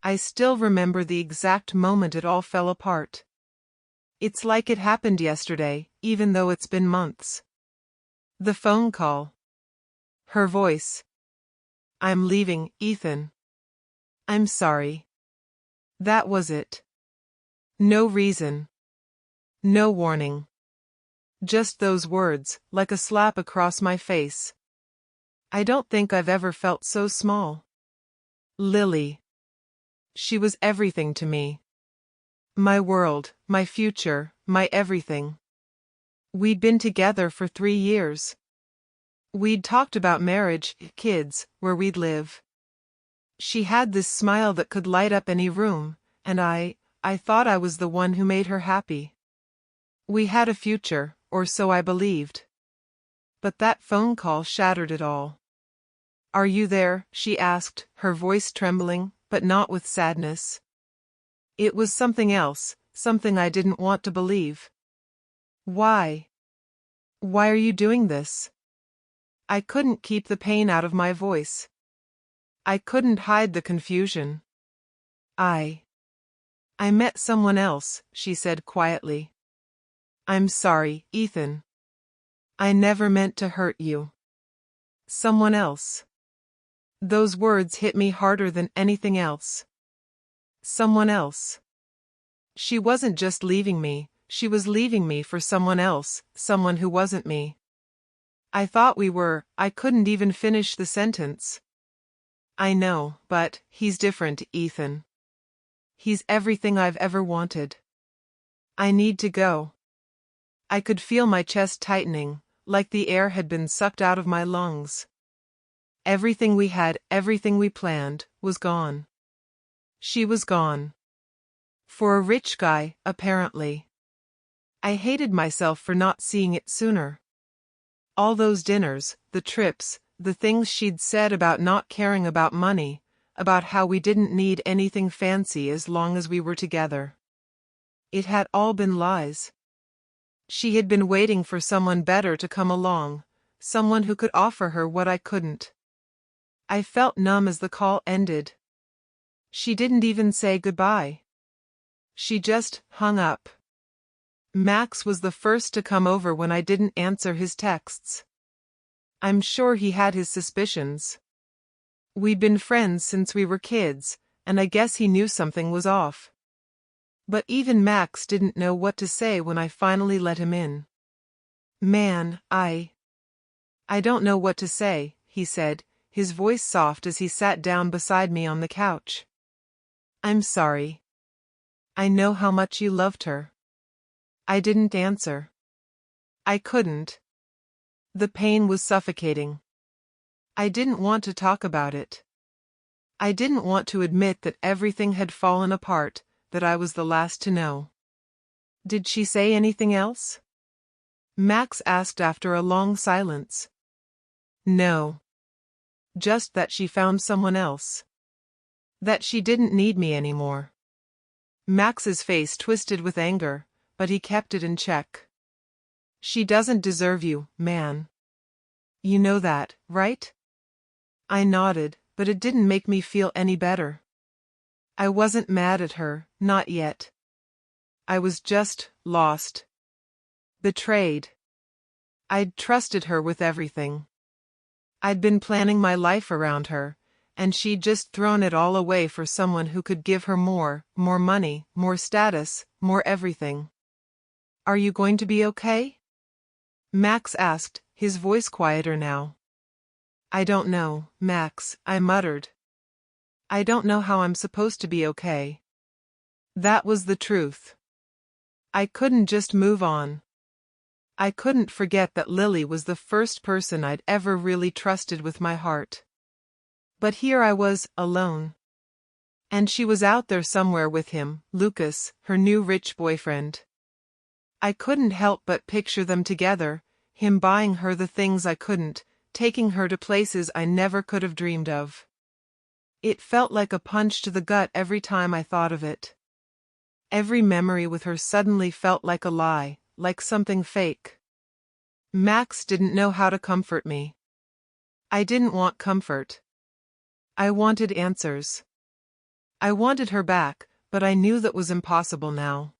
I still remember the exact moment it all fell apart. It's like it happened yesterday, even though it's been months. The phone call. Her voice. I'm leaving, Ethan. I'm sorry. That was it. No reason. No warning. Just those words, like a slap across my face. I don't think I've ever felt so small. Lily. She was everything to me. My world, my future, my everything. We'd been together for 3 years. We'd talked about marriage, kids, where we'd live. She had this smile that could light up any room, and I thought I was the one who made her happy. We had a future, or so I believed. But that phone call shattered it all. Are you there? She asked, her voice trembling, but not with sadness. It was something else, something I didn't want to believe. Why? Why are you doing this? I couldn't keep the pain out of my voice. I couldn't hide the confusion. I met someone else, she said quietly. I'm sorry, Ethan. I never meant to hurt you. Someone else. Those words hit me harder than anything else. Someone else. She wasn't just leaving me, she was leaving me for someone else, someone who wasn't me. I thought we were. I couldn't even finish the sentence. I know, but he's different, Ethan. He's everything I've ever wanted. I need to go. I could feel my chest tightening, like the air had been sucked out of my lungs. Everything we had, everything we planned, was gone. She was gone. For a rich guy, apparently. I hated myself for not seeing it sooner. All those dinners, the trips, the things she'd said about not caring about money, about how we didn't need anything fancy as long as we were together. It had all been lies. She had been waiting for someone better to come along, someone who could offer her what I couldn't. I felt numb as the call ended. She didn't even say goodbye. She just hung up. Max was the first to come over when I didn't answer his texts. I'm sure he had his suspicions. We'd been friends since we were kids, and I guess he knew something was off. But even Max didn't know what to say when I finally let him in. Man, I don't know what to say, he said, his voice soft as he sat down beside me on the couch. I'm sorry. I know how much you loved her. I didn't answer. I couldn't. The pain was suffocating. I didn't want to talk about it. I didn't want to admit that everything had fallen apart, that I was the last to know. Did she say anything else? Max asked after a long silence. No. Just that she found someone else. That she didn't need me anymore. Max's face twisted with anger, but he kept it in check. She doesn't deserve you, man. You know that, right? I nodded, but it didn't make me feel any better. I wasn't mad at her, not yet. I was just lost. Betrayed. I'd trusted her with everything. I'd been planning my life around her, and she'd just thrown it all away for someone who could give her more money, more status, more everything. Are you going to be okay? Max asked, his voice quieter now. I don't know, Max, I muttered. I don't know how I'm supposed to be okay. That was the truth. I couldn't just move on. I couldn't forget that Lily was the first person I'd ever really trusted with my heart. But here I was, alone. And she was out there somewhere with him, Lucas, her new rich boyfriend. I couldn't help but picture them together, him buying her the things I couldn't, taking her to places I never could have dreamed of. It felt like a punch to the gut every time I thought of it. Every memory with her suddenly felt like a lie, like something fake. Max didn't know how to comfort me. I didn't want comfort. I wanted answers. I wanted her back, but I knew that was impossible now.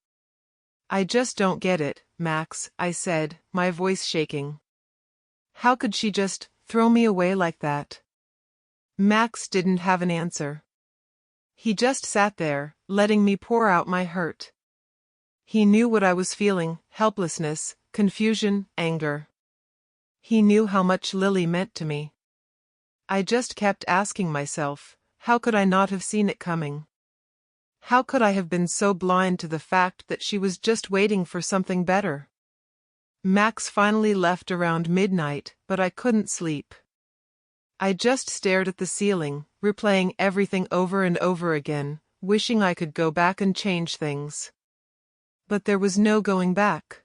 I just don't get it, Max, I said, my voice shaking. How could she just throw me away like that? Max didn't have an answer. He just sat there, letting me pour out my hurt. He knew what I was feeling: helplessness, confusion, anger. He knew how much Lily meant to me. I just kept asking myself, how could I not have seen it coming? How could I have been so blind to the fact that she was just waiting for something better? Max finally left around midnight, but I couldn't sleep. I just stared at the ceiling, replaying everything over and over again, wishing I could go back and change things. But there was no going back.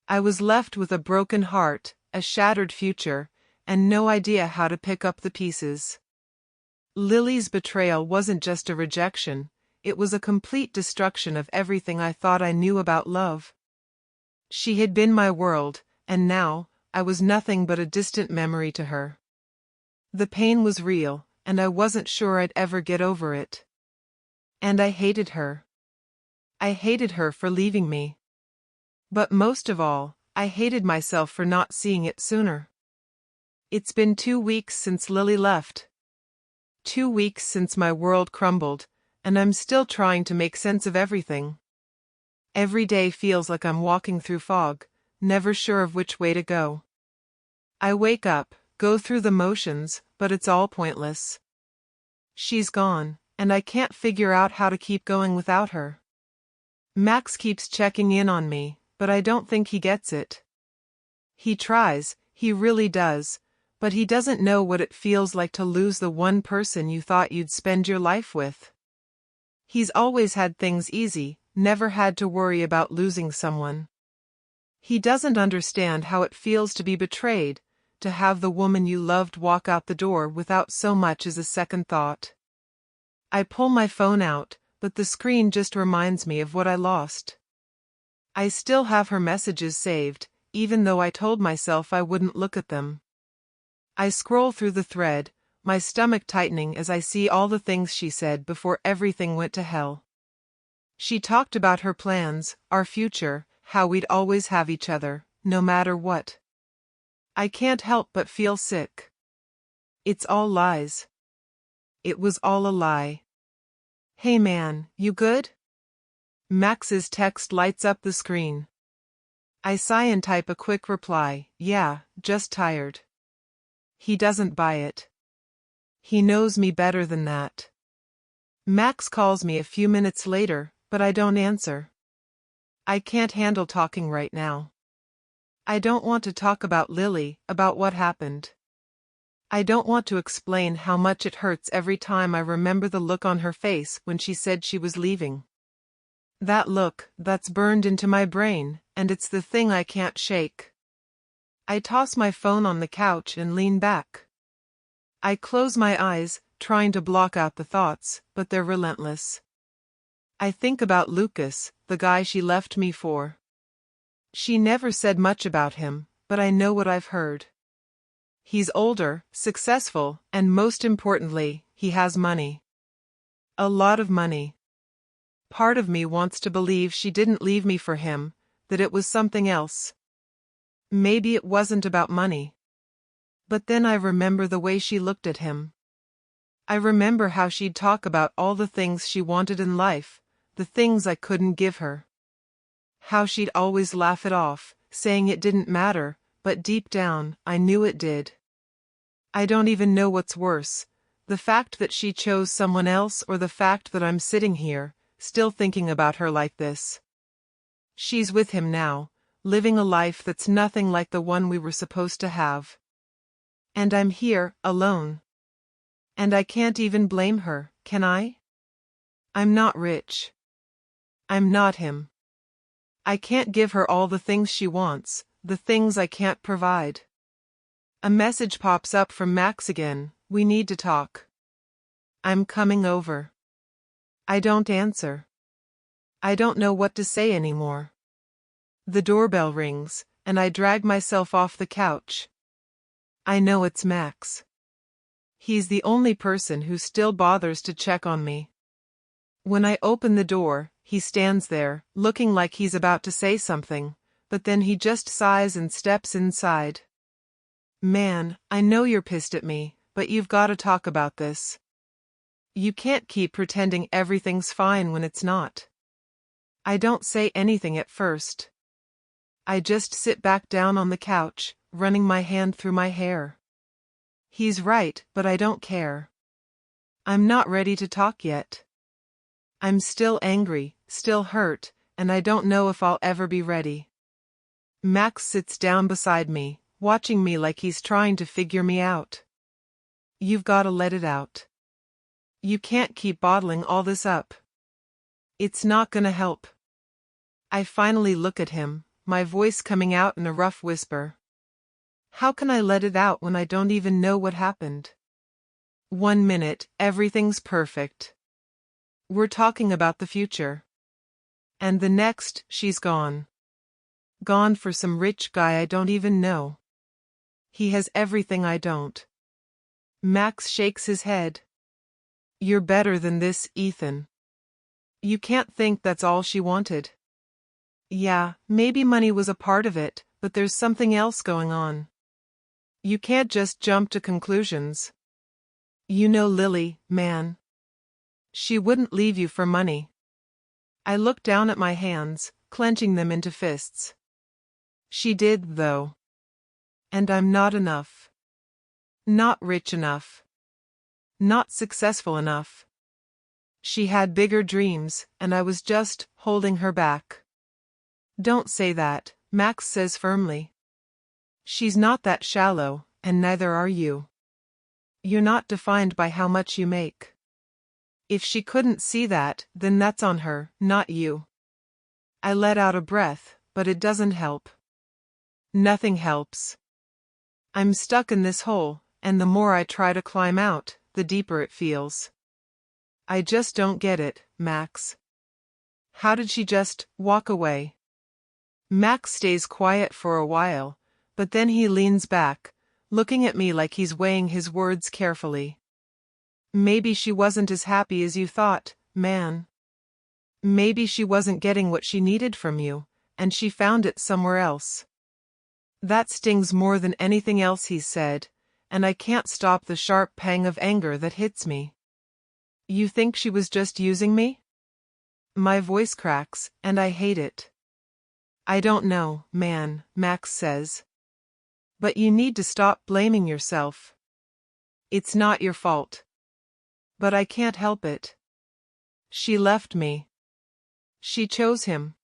I was left with a broken heart, a shattered future, and no idea how to pick up the pieces. Lily's betrayal wasn't just a rejection, it was a complete destruction of everything I thought I knew about love. She had been my world, and now, I was nothing but a distant memory to her. The pain was real, and I wasn't sure I'd ever get over it. And I hated her. I hated her for leaving me. But most of all, I hated myself for not seeing it sooner. It's been 2 weeks since Lily left. 2 weeks since my world crumbled, and I'm still trying to make sense of everything. Every day feels like I'm walking through fog, never sure of which way to go. I wake up, go through the motions, but it's all pointless. She's gone, and I can't figure out how to keep going without her. Max keeps checking in on me, but I don't think he gets it. He tries, he really does, but he doesn't know what it feels like to lose the one person you thought you'd spend your life with. He's always had things easy, never had to worry about losing someone. He doesn't understand how it feels to be betrayed, to have the woman you loved walk out the door without so much as a second thought. I pull my phone out, but the screen just reminds me of what I lost. I still have her messages saved, even though I told myself I wouldn't look at them. I scroll through the thread, my stomach tightening as I see all the things she said before everything went to hell. She talked about her plans, our future, how we'd always have each other, no matter what. I can't help but feel sick. It's all lies. It was all a lie. Hey man, you good? Max's text lights up the screen. I sigh and type a quick reply, yeah, just tired. He doesn't buy it. He knows me better than that. Max calls me a few minutes later, but I don't answer. I can't handle talking right now. I don't want to talk about Lily, about what happened. I don't want to explain how much it hurts every time I remember the look on her face when she said she was leaving. That look, that's burned into my brain, and it's the thing I can't shake. I toss my phone on the couch and lean back. I close my eyes, trying to block out the thoughts, but they're relentless. I think about Lucas, the guy she left me for. She never said much about him, but I know what I've heard. He's older, successful, and most importantly, he has money. A lot of money. Part of me wants to believe she didn't leave me for him, that it was something else. Maybe it wasn't about money. But then I remember the way she looked at him. I remember how she'd talk about all the things she wanted in life, the things I couldn't give her. How she'd always laugh it off, saying it didn't matter, but deep down, I knew it did. I don't even know what's worse, the fact that she chose someone else or the fact that I'm sitting here, still thinking about her like this. She's with him now, living a life that's nothing like the one we were supposed to have. And I'm here, alone. And I can't even blame her, can I? I'm not rich. I'm not him. I can't give her all the things she wants, the things I can't provide. A message pops up from Max again, we need to talk. I'm coming over. I don't answer. I don't know what to say anymore. The doorbell rings, and I drag myself off the couch. I know it's Max. He's the only person who still bothers to check on me. When I open the door, he stands there, looking like he's about to say something, but then he just sighs and steps inside. Man, I know you're pissed at me, but you've got to talk about this. You can't keep pretending everything's fine when it's not. I don't say anything at first. I just sit back down on the couch, running my hand through my hair. He's right, but I don't care. I'm not ready to talk yet. I'm still angry, still hurt, and I don't know if I'll ever be ready. Max sits down beside me, watching me like he's trying to figure me out. You've got to let it out. You can't keep bottling all this up. It's not gonna help. I finally look at him, my voice coming out in a rough whisper. How can I let it out when I don't even know what happened? 1 minute, everything's perfect. We're talking about the future. And the next, she's gone. Gone for some rich guy I don't even know. He has everything I don't. Max shakes his head. You're better than this, Ethan. You can't think that's all she wanted. Yeah, maybe money was a part of it, but there's something else going on. You can't just jump to conclusions. You know Lily, man. She wouldn't leave you for money. I look down at my hands, clenching them into fists. She did, though. And I'm not enough. Not rich enough. Not successful enough. She had bigger dreams, and I was just holding her back. Don't say that, Max says firmly. She's not that shallow, and neither are you. You're not defined by how much you make. If she couldn't see that, then that's on her, not you. I let out a breath, but it doesn't help. Nothing helps. I'm stuck in this hole, and the more I try to climb out, the deeper it feels. I just don't get it, Max. How did she just walk away? Max stays quiet for a while, but then he leans back, looking at me like he's weighing his words carefully. Maybe she wasn't as happy as you thought, man. Maybe she wasn't getting what she needed from you, and she found it somewhere else. That stings more than anything else he's said, and I can't stop the sharp pang of anger that hits me. You think she was just using me? My voice cracks, and I hate it. I don't know, man, Max says. But you need to stop blaming yourself. It's not your fault. But I can't help it. She left me. She chose him.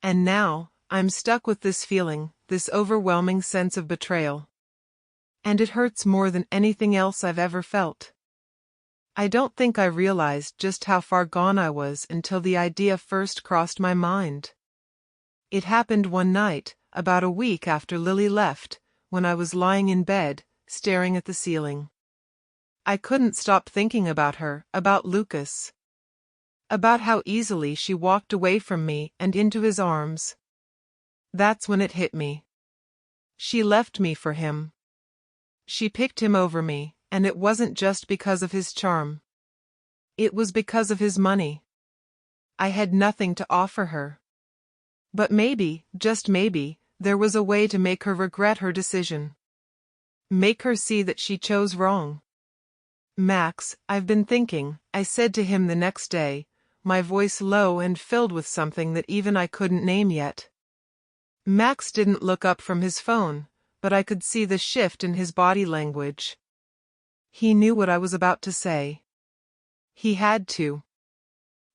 And now, I'm stuck with this feeling, this overwhelming sense of betrayal. And it hurts more than anything else I've ever felt. I don't think I realized just how far gone I was until the idea first crossed my mind. It happened one night, about a week after Lily left, when I was lying in bed, staring at the ceiling. I couldn't stop thinking about her, about Lucas. About how easily she walked away from me and into his arms. That's when it hit me. She left me for him. She picked him over me, and it wasn't just because of his charm. It was because of his money. I had nothing to offer her. But maybe, just maybe, there was a way to make her regret her decision. Make her see that she chose wrong. Max, I've been thinking, I said to him the next day, my voice low and filled with something that even I couldn't name yet. Max didn't look up from his phone, but I could see the shift in his body language. He knew what I was about to say. He had to.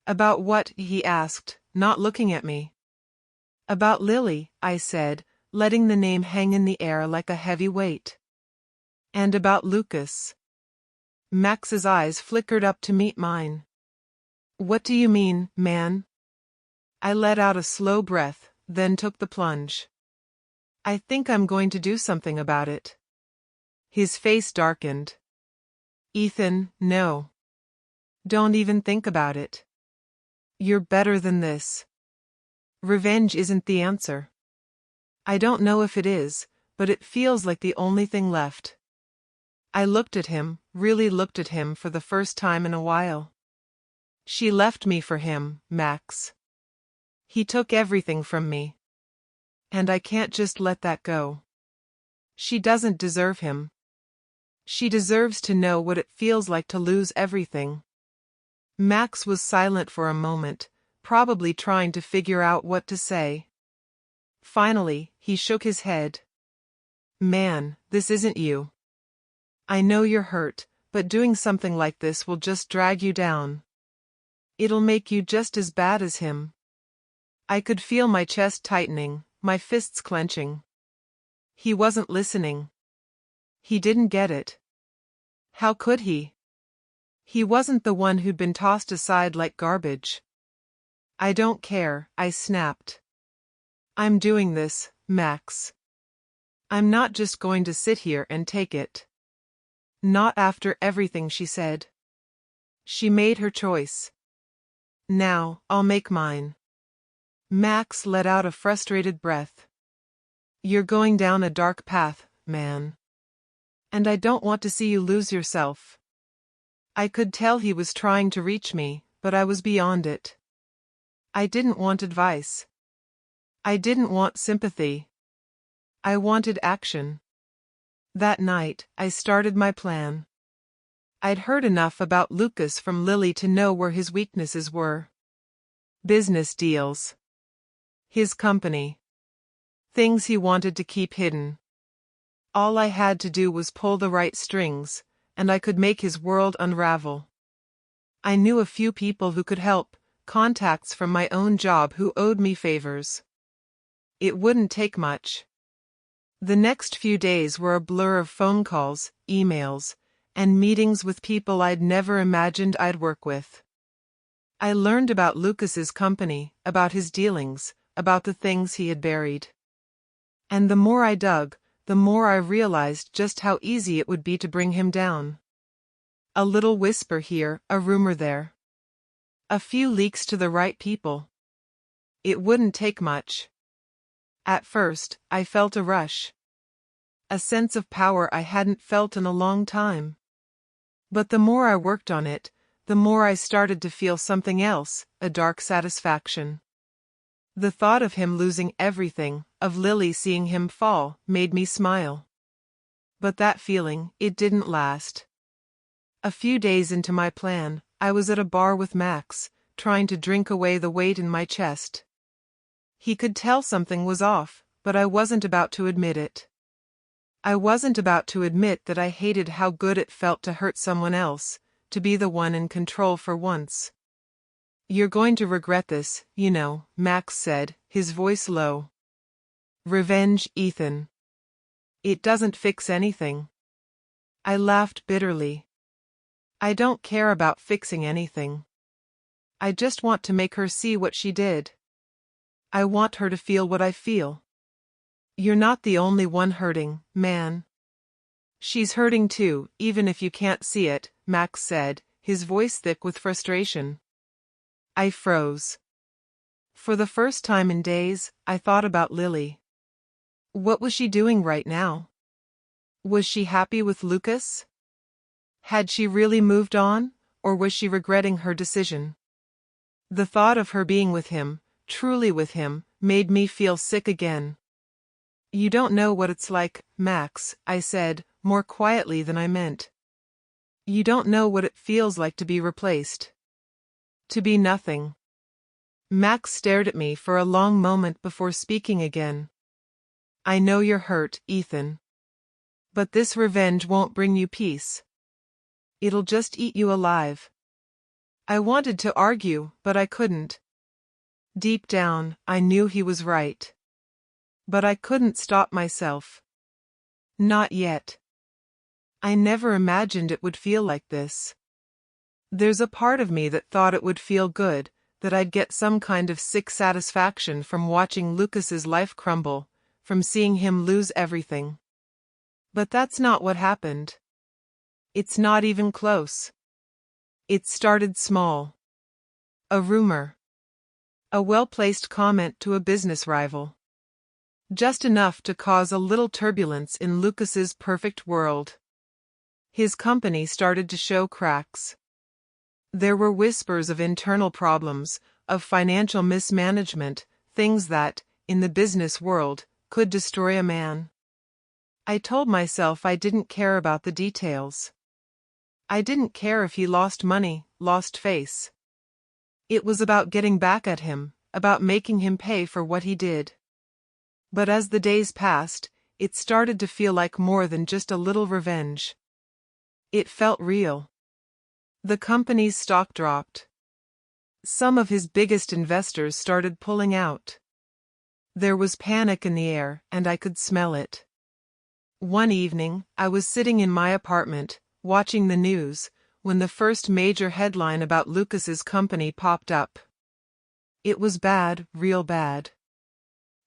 About what, he asked, not looking at me. About Lily, I said, letting the name hang in the air like a heavy weight. And about Lucas. Max's eyes flickered up to meet mine. What do you mean, man? I let out a slow breath, then took the plunge. I think I'm going to do something about it. His face darkened. Ethan, no. Don't even think about it. You're better than this. Revenge isn't the answer. I don't know if it is, but it feels like the only thing left. I looked at him, really looked at him for the first time in a while. She left me for him, Max. He took everything from me. And I can't just let that go. She doesn't deserve him. She deserves to know what it feels like to lose everything. Max was silent for a moment, probably trying to figure out what to say. Finally, he shook his head. Man, this isn't you. I know you're hurt, but doing something like this will just drag you down. It'll make you just as bad as him. I could feel my chest tightening, my fists clenching. He wasn't listening. He didn't get it. How could he? He wasn't the one who'd been tossed aside like garbage. I don't care, I snapped. I'm doing this, Max. I'm not just going to sit here and take it. Not after everything she said. She made her choice. Now, I'll make mine. Max let out a frustrated breath. You're going down a dark path, man. And I don't want to see you lose yourself. I could tell he was trying to reach me, but I was beyond it. I didn't want advice. I didn't want sympathy. I wanted action. That night, I started my plan. I'd heard enough about Lucas from Lily to know where his weaknesses were. Business deals. His company. Things he wanted to keep hidden. All I had to do was pull the right strings, and I could make his world unravel. I knew a few people who could help, contacts from my own job who owed me favors. It wouldn't take much. The next few days were a blur of phone calls, emails, and meetings with people I'd never imagined I'd work with. I learned about Lucas's company, about his dealings, about the things he had buried. And the more I dug, the more I realized just how easy it would be to bring him down. A little whisper here, a rumor there. A few leaks to the right people. It wouldn't take much. At first, I felt a rush. A sense of power I hadn't felt in a long time. But the more I worked on it, the more I started to feel something else, a dark satisfaction. The thought of him losing everything, of Lily seeing him fall, made me smile. But that feeling, it didn't last. A few days into my plan, I was at a bar with Max, trying to drink away the weight in my chest. He could tell something was off, but I wasn't about to admit it. I wasn't about to admit that I hated how good it felt to hurt someone else, to be the one in control for once. You're going to regret this, you know, Max said, his voice low. Revenge, Ethan. It doesn't fix anything. I laughed bitterly. I don't care about fixing anything. I just want to make her see what she did. I want her to feel what I feel. You're not the only one hurting, man. She's hurting too, even if you can't see it, Max said, his voice thick with frustration. I froze. For the first time in days, I thought about Lily. What was she doing right now? Was she happy with Lucas? Had she really moved on, or was she regretting her decision? The thought of her being with him, truly with him, made me feel sick again. You don't know what it's like, Max, I said, more quietly than I meant. You don't know what it feels like to be replaced. To be nothing. Max stared at me for a long moment before speaking again. I know you're hurt, Ethan. But this revenge won't bring you peace. It'll just eat you alive. I wanted to argue, but I couldn't. Deep down, I knew he was right. But I couldn't stop myself. Not yet. I never imagined it would feel like this. There's a part of me that thought it would feel good, that I'd get some kind of sick satisfaction from watching Lucas's life crumble, from seeing him lose everything. But that's not what happened. It's not even close. It started small. A rumor. A well-placed comment to a business rival. Just enough to cause a little turbulence in Lucas's perfect world. His company started to show cracks. There were whispers of internal problems, of financial mismanagement, things that, in the business world, could destroy a man. I told myself I didn't care about the details. I didn't care if he lost money, lost face. It was about getting back at him, about making him pay for what he did. But as the days passed, it started to feel like more than just a little revenge. It felt real. The company's stock dropped. Some of his biggest investors started pulling out. There was panic in the air, and I could smell it. One evening, I was sitting in my apartment, watching the news, when the first major headline about Lucas's company popped up. It was bad, real bad.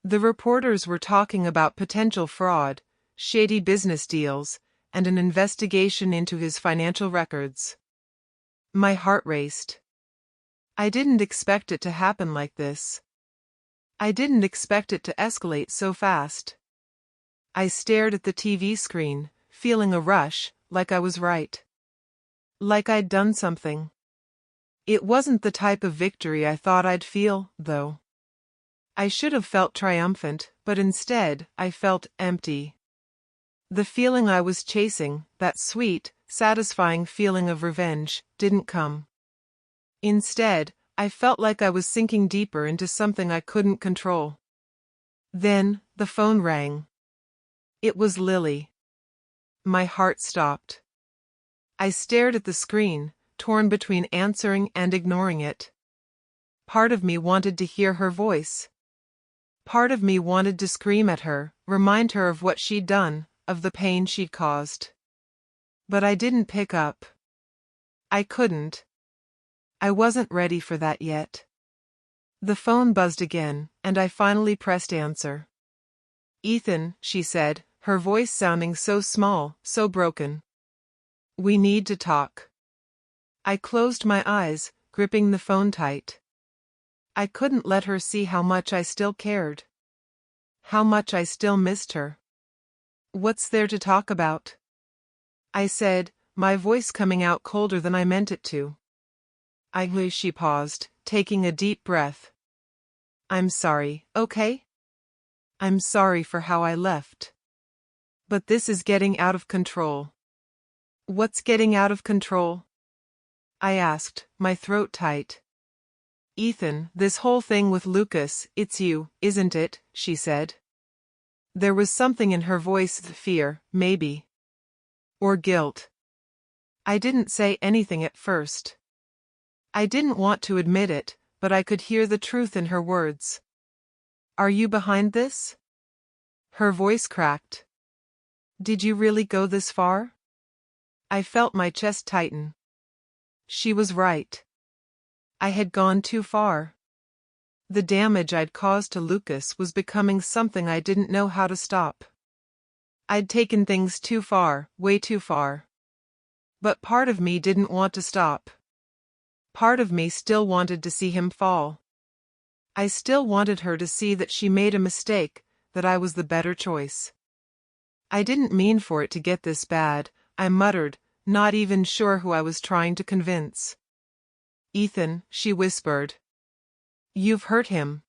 The reporters were talking about potential fraud, shady business deals, and an investigation into his financial records. My heart raced. I didn't expect it to happen like this. I didn't expect it to escalate so fast. I stared at the TV screen, feeling a rush, like I was right. Like I'd done something. It wasn't the type of victory I thought I'd feel, though. I should have felt triumphant, but instead, I felt empty. The feeling I was chasing, that sweet, satisfying feeling of revenge, didn't come. Instead, I felt like I was sinking deeper into something I couldn't control. Then, the phone rang. It was Lily. My heart stopped. I stared at the screen, torn between answering and ignoring it. Part of me wanted to hear her voice. Part of me wanted to scream at her, remind her of what she'd done, of the pain she'd caused. But I didn't pick up. I couldn't. I wasn't ready for that yet. The phone buzzed again, and I finally pressed answer. "Ethan," she said, her voice sounding so small, so broken. "We need to talk." I closed my eyes, gripping the phone tight. I couldn't let her see how much I still cared. How much I still missed her. "What's there to talk about?" I said, my voice coming out colder than I meant it to. She paused, taking a deep breath. "I'm sorry, okay? I'm sorry for how I left. But this is getting out of control." "What's getting out of control?" I asked, my throat tight. "Ethan, this whole thing with Lucas, it's you, isn't it?" she said. There was something in her voice, fear, maybe. Or guilt. I didn't say anything at first. I didn't want to admit it, but I could hear the truth in her words. "Are you behind this?" Her voice cracked. "Did you really go this far?" I felt my chest tighten. She was right. I had gone too far. The damage I'd caused to Lucas was becoming something I didn't know how to stop. I'd taken things too far, way too far. But part of me didn't want to stop. Part of me still wanted to see him fall. I still wanted her to see that she made a mistake, that I was the better choice. "I didn't mean for it to get this bad," I muttered, not even sure who I was trying to convince. "Ethan," she whispered. "You've hurt him.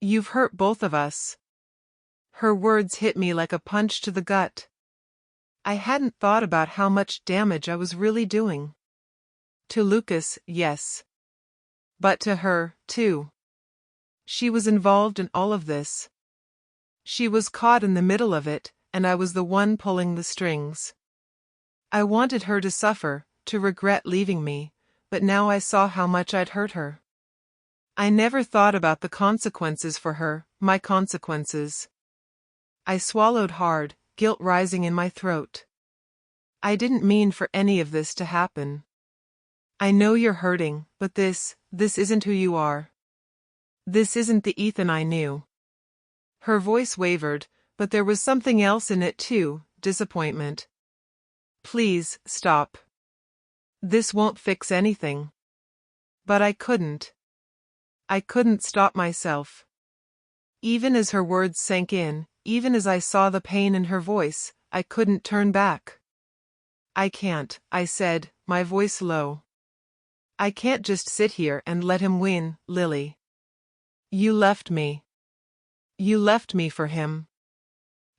You've hurt both of us." Her words hit me like a punch to the gut. I hadn't thought about how much damage I was really doing. To Lucas, yes. But to her, too. She was involved in all of this. She was caught in the middle of it, and I was the one pulling the strings. I wanted her to suffer, to regret leaving me, but now I saw how much I'd hurt her. I never thought about the consequences for her, my consequences. I swallowed hard, guilt rising in my throat. I didn't mean for any of this to happen. "I know you're hurting, but this isn't who you are. This isn't the Ethan I knew." Her voice wavered, but there was something else in it too, disappointment. "Please, stop. This won't fix anything." But I couldn't. I couldn't stop myself. Even as her words sank in, even as I saw the pain in her voice, I couldn't turn back. "I can't," I said, my voice low. I can't just sit here and let him win, Lily. You left me. You left me for him.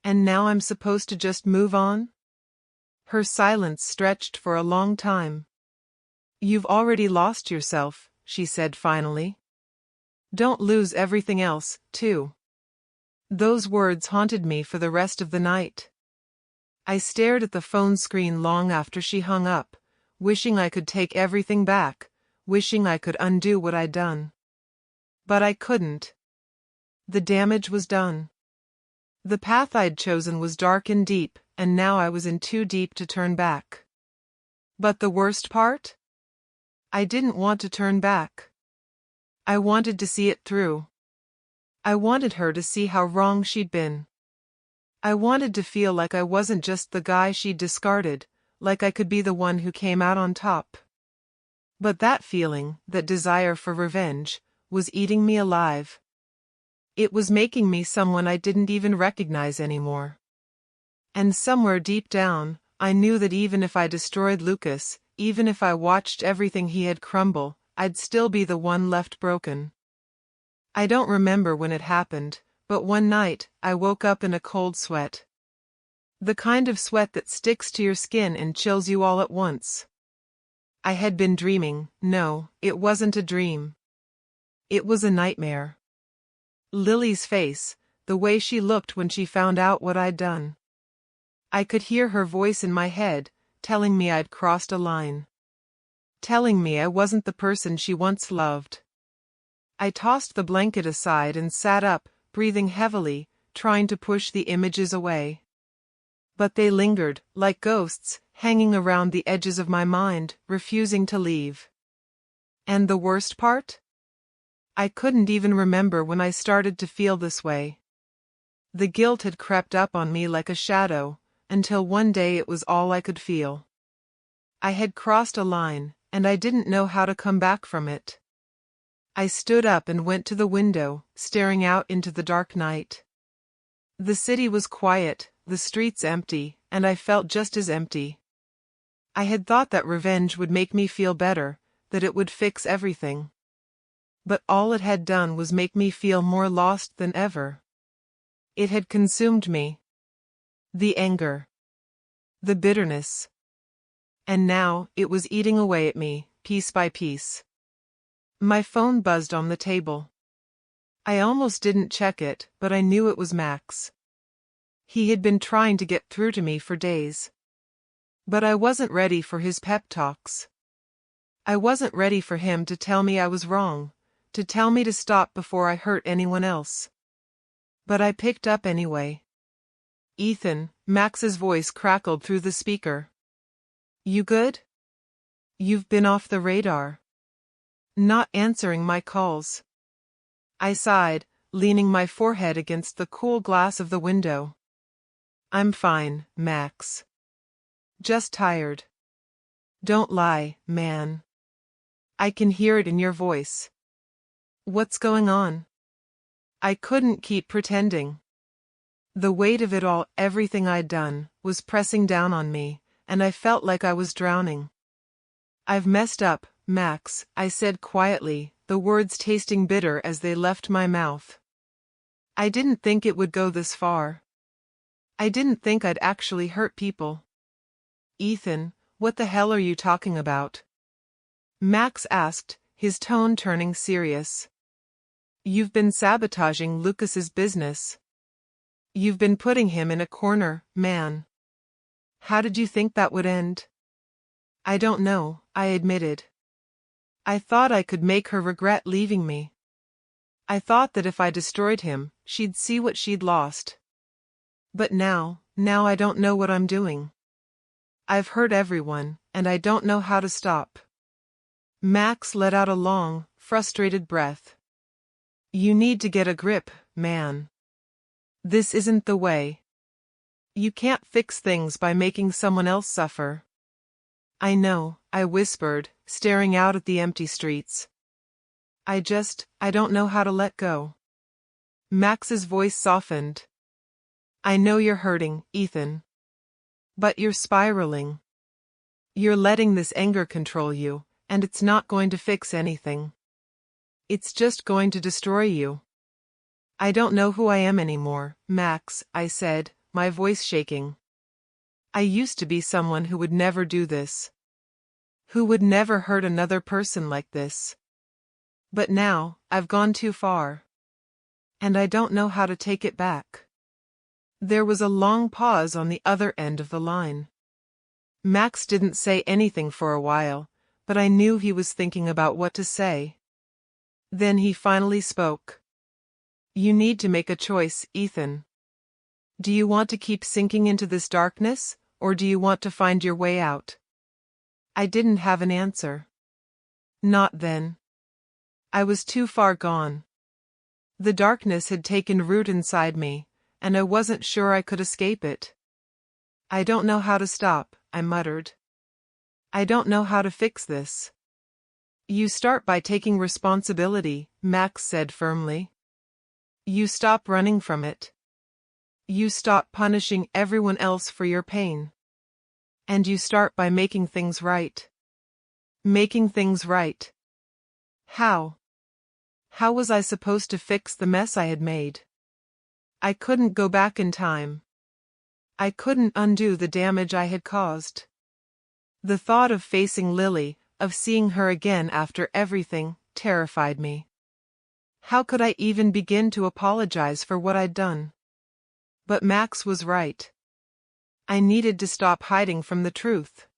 And now I'm supposed to just move on? Her silence stretched for a long time. You've already lost yourself, she said finally. Don't lose everything else, too. Those words haunted me for the rest of the night. I stared at the phone screen long after she hung up, wishing I could take everything back, wishing I could undo what I'd done. But I couldn't. The damage was done. The path I'd chosen was dark and deep, and now I was in too deep to turn back. But the worst part? I didn't want to turn back. I wanted to see it through. I wanted her to see how wrong she'd been. I wanted to feel like I wasn't just the guy she'd discarded, like I could be the one who came out on top. But that feeling, that desire for revenge, was eating me alive. It was making me someone I didn't even recognize anymore. And somewhere deep down, I knew that even if I destroyed Lucas, even if I watched everything he had crumble, I'd still be the one left broken. I don't remember when it happened, but one night, I woke up in a cold sweat. The kind of sweat that sticks to your skin and chills you all at once. I had been dreaming. No, it wasn't a dream. It was a nightmare. Lily's face, the way she looked when she found out what I'd done. I could hear her voice in my head, telling me I'd crossed a line. Telling me I wasn't the person she once loved. I tossed the blanket aside and sat up, breathing heavily, trying to push the images away. But they lingered, like ghosts, hanging around the edges of my mind, refusing to leave. And the worst part? I couldn't even remember when I started to feel this way. The guilt had crept up on me like a shadow, until one day it was all I could feel. I had crossed a line, and I didn't know how to come back from it. I stood up and went to the window, staring out into the dark night. The city was quiet, the streets empty, and I felt just as empty. I had thought that revenge would make me feel better, that it would fix everything. But all it had done was make me feel more lost than ever. It had consumed me. The anger. The bitterness. And now, it was eating away at me, piece by piece. My phone buzzed on the table. I almost didn't check it, but I knew it was Max. He had been trying to get through to me for days. But I wasn't ready for his pep talks. I wasn't ready for him to tell me I was wrong, to tell me to stop before I hurt anyone else. But I picked up anyway. Ethan, Max's voice crackled through the speaker. You good? You've been off the radar. Not answering my calls. I sighed, leaning my forehead against the cool glass of the window. I'm fine, Max. Just tired. Don't lie, man. I can hear it in your voice. What's going on? I couldn't keep pretending. The weight of it all, everything I'd done, was pressing down on me, and I felt like I was drowning. I've messed up, Max, I said quietly, the words tasting bitter as they left my mouth. I didn't think it would go this far. I didn't think I'd actually hurt people. Ethan, what the hell are you talking about? Max asked, his tone turning serious. You've been sabotaging Lucas's business. You've been putting him in a corner, man. How did you think that would end? I don't know, I admitted. I thought I could make her regret leaving me. I thought that if I destroyed him, she'd see what she'd lost. But now I don't know what I'm doing. I've hurt everyone, and I don't know how to stop. Max let out a long, frustrated breath. You need to get a grip, man. This isn't the way. You can't fix things by making someone else suffer. I know, I whispered, staring out at the empty streets. I don't know how to let go. Max's voice softened. I know you're hurting, Ethan. But you're spiraling. You're letting this anger control you, and it's not going to fix anything. It's just going to destroy you. I don't know who I am anymore, Max, I said, my voice shaking. I used to be someone who would never do this. Who would never hurt another person like this. But now, I've gone too far. And I don't know how to take it back. There was a long pause on the other end of the line. Max didn't say anything for a while, but I knew he was thinking about what to say. Then he finally spoke. You need to make a choice, Ethan. Do you want to keep sinking into this darkness, or do you want to find your way out? I didn't have an answer. Not then. I was too far gone. The darkness had taken root inside me, and I wasn't sure I could escape it. I don't know how to stop, I muttered. I don't know how to fix this. You start by taking responsibility, Max said firmly. You stop running from it. You stop punishing everyone else for your pain. And you start by making things right. Making things right. How? How was I supposed to fix the mess I had made? I couldn't go back in time. I couldn't undo the damage I had caused. The thought of facing Lily, of seeing her again after everything, terrified me. How could I even begin to apologize for what I'd done? But Max was right. I needed to stop hiding from the truth.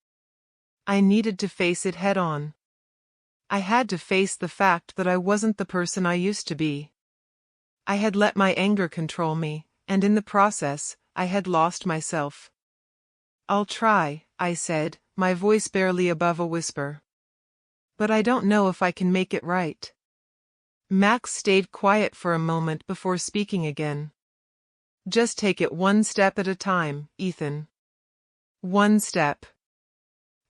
I needed to face it head on. I had to face the fact that I wasn't the person I used to be. I had let my anger control me, and in the process, I had lost myself. I'll try, I said, my voice barely above a whisper. But I don't know if I can make it right. Max stayed quiet for a moment before speaking again. Just take it one step at a time, Ethan. One step.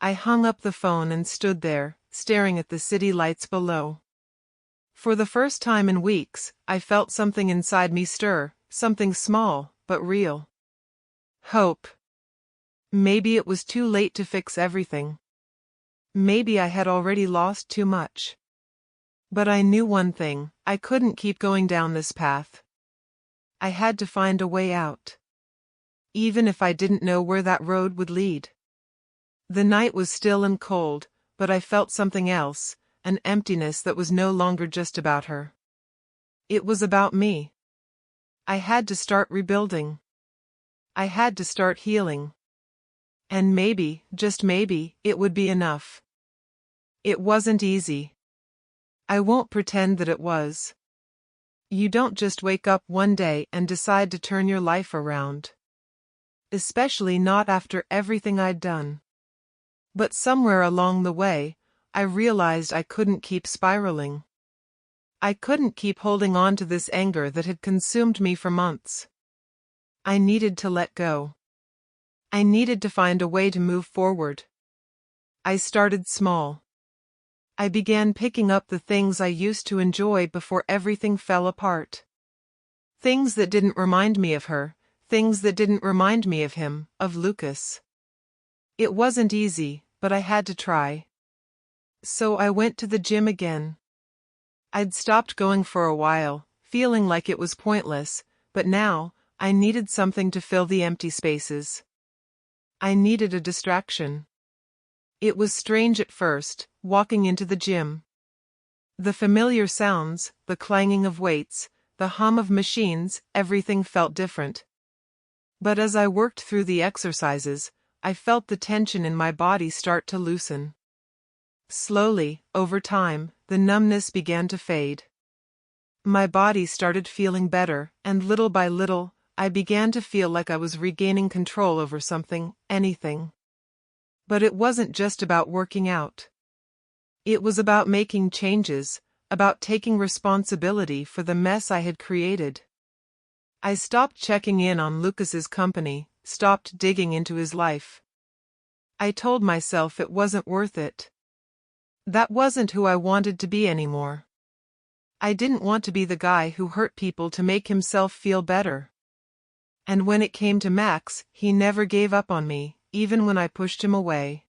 I hung up the phone and stood there, staring at the city lights below. For the first time in weeks, I felt something inside me stir, something small, but real. Hope. Maybe it was too late to fix everything. Maybe I had already lost too much. But I knew one thing, I couldn't keep going down this path. I had to find a way out. Even if I didn't know where that road would lead. The night was still and cold, but I felt something else, an emptiness that was no longer just about her. It was about me. I had to start rebuilding. I had to start healing. And maybe, just maybe, it would be enough. It wasn't easy. I won't pretend that it was. You don't just wake up one day and decide to turn your life around. Especially not after everything I'd done. But somewhere along the way, I realized I couldn't keep spiraling. I couldn't keep holding on to this anger that had consumed me for months. I needed to let go. I needed to find a way to move forward. I started small. I began picking up the things I used to enjoy before everything fell apart. Things that didn't remind me of her, things that didn't remind me of him, of Lucas. It wasn't easy, but I had to try. So I went to the gym again. I'd stopped going for a while, feeling like it was pointless, but now, I needed something to fill the empty spaces. I needed a distraction. It was strange at first, walking into the gym. The familiar sounds, the clanging of weights, the hum of machines, everything felt different. But as I worked through the exercises, I felt the tension in my body start to loosen. Slowly, over time, the numbness began to fade. My body started feeling better, and little by little, I began to feel like I was regaining control over something, anything. But it wasn't just about working out. It was about making changes, about taking responsibility for the mess I had created. I stopped checking in on Lucas's company, stopped digging into his life. I told myself it wasn't worth it. That wasn't who I wanted to be anymore. I didn't want to be the guy who hurt people to make himself feel better. And when it came to Max, he never gave up on me, even when I pushed him away.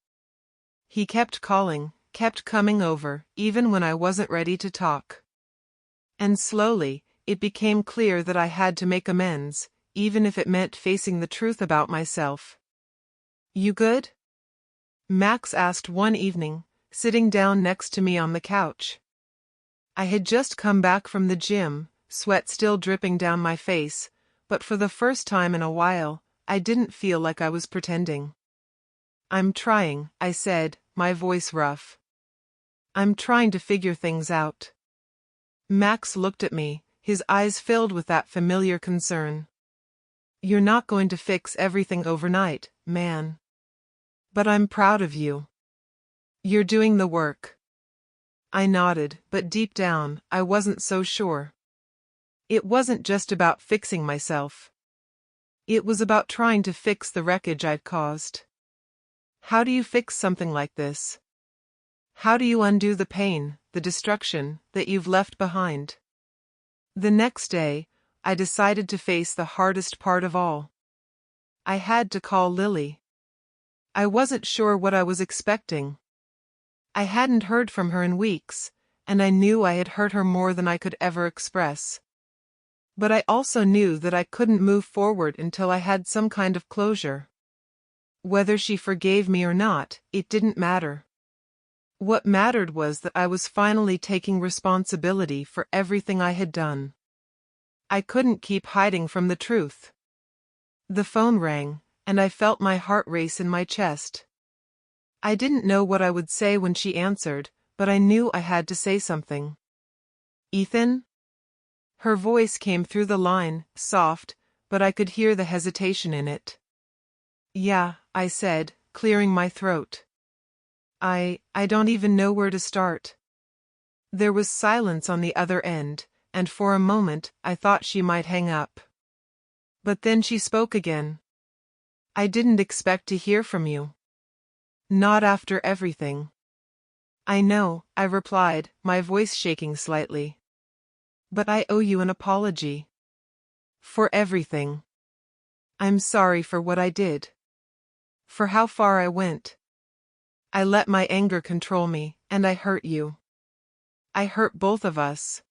He kept calling, kept coming over, even when I wasn't ready to talk. And slowly, it became clear that I had to make amends, even if it meant facing the truth about myself. "You good?" Max asked one evening, sitting down next to me on the couch. I had just come back from the gym, sweat still dripping down my face, but for the first time in a while, I didn't feel like I was pretending. "I'm trying," I said, my voice rough. "I'm trying to figure things out." Max looked at me, his eyes filled with that familiar concern. "You're not going to fix everything overnight, man. But I'm proud of you. You're doing the work." I nodded, but deep down, I wasn't so sure. It wasn't just about fixing myself. It was about trying to fix the wreckage I'd caused. How do you fix something like this? How do you undo the pain, the destruction, that you've left behind? The next day, I decided to face the hardest part of all. I had to call Lily. I wasn't sure what I was expecting. I hadn't heard from her in weeks, and I knew I had hurt her more than I could ever express. But I also knew that I couldn't move forward until I had some kind of closure. Whether she forgave me or not, it didn't matter. What mattered was that I was finally taking responsibility for everything I had done. I couldn't keep hiding from the truth. The phone rang, and I felt my heart race in my chest. I didn't know what I would say when she answered, but I knew I had to say something. "Ethan?" Her voice came through the line, soft, but I could hear the hesitation in it. "Yeah," I said, clearing my throat. I don't even know where to start." There was silence on the other end, and for a moment I thought she might hang up. But then she spoke again. "I didn't expect to hear from you. Not after everything." "I know," I replied, my voice shaking slightly. "But I owe you an apology. For everything. I'm sorry for what I did. For how far I went. I let my anger control me, and I hurt you. I hurt both of us."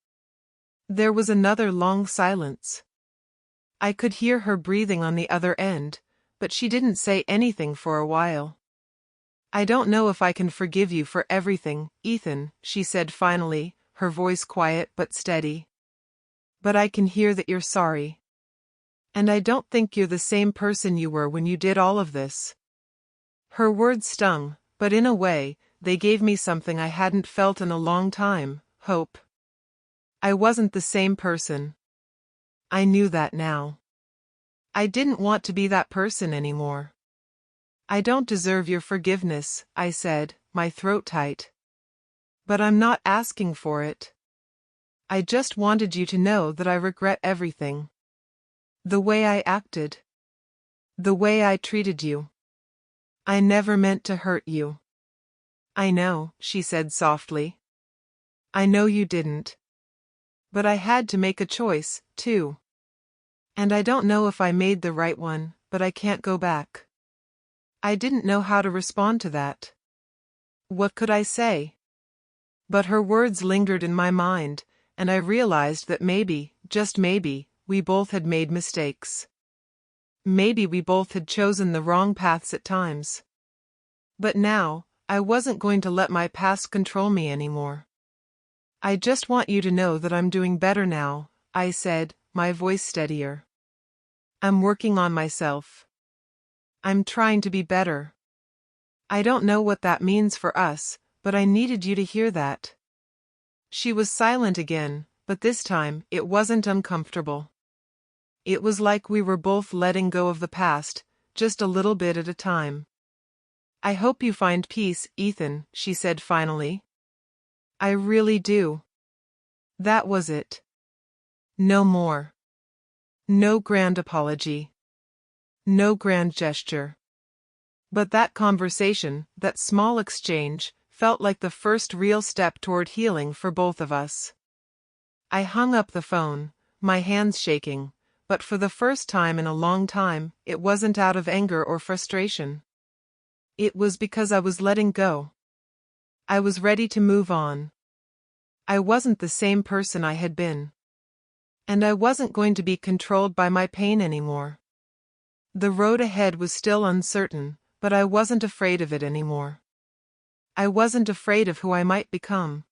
There was another long silence. I could hear her breathing on the other end, but she didn't say anything for a while. "I don't know if I can forgive you for everything, Ethan," she said finally, her voice quiet but steady. "But I can hear that you're sorry. And I don't think you're the same person you were when you did all of this." Her words stung, but in a way, they gave me something I hadn't felt in a long time: hope. I wasn't the same person. I knew that now. I didn't want to be that person anymore. "I don't deserve your forgiveness," I said, my throat tight. "But I'm not asking for it. I just wanted you to know that I regret everything. The way I acted. The way I treated you. I never meant to hurt you." "I know," she said softly. "I know you didn't. But I had to make a choice, too. And I don't know if I made the right one, but I can't go back." I didn't know how to respond to that. What could I say? But her words lingered in my mind, and I realized that maybe, just maybe, we both had made mistakes. Maybe we both had chosen the wrong paths at times. But now, I wasn't going to let my past control me anymore. "I just want you to know that I'm doing better now," I said, my voice steadier. "I'm working on myself. I'm trying to be better. I don't know what that means for us, but I needed you to hear that." She was silent again, but this time, it wasn't uncomfortable. It was like we were both letting go of the past, just a little bit at a time. "I hope you find peace, Ethan," she said finally. "I really do." That was it. No more. No grand apology. No grand gesture. But that conversation, that small exchange, felt like the first real step toward healing for both of us. I hung up the phone, my hands shaking, but for the first time in a long time, it wasn't out of anger or frustration. It was because I was letting go. I was ready to move on. I wasn't the same person I had been. And I wasn't going to be controlled by my pain anymore. The road ahead was still uncertain, but I wasn't afraid of it anymore. I wasn't afraid of who I might become.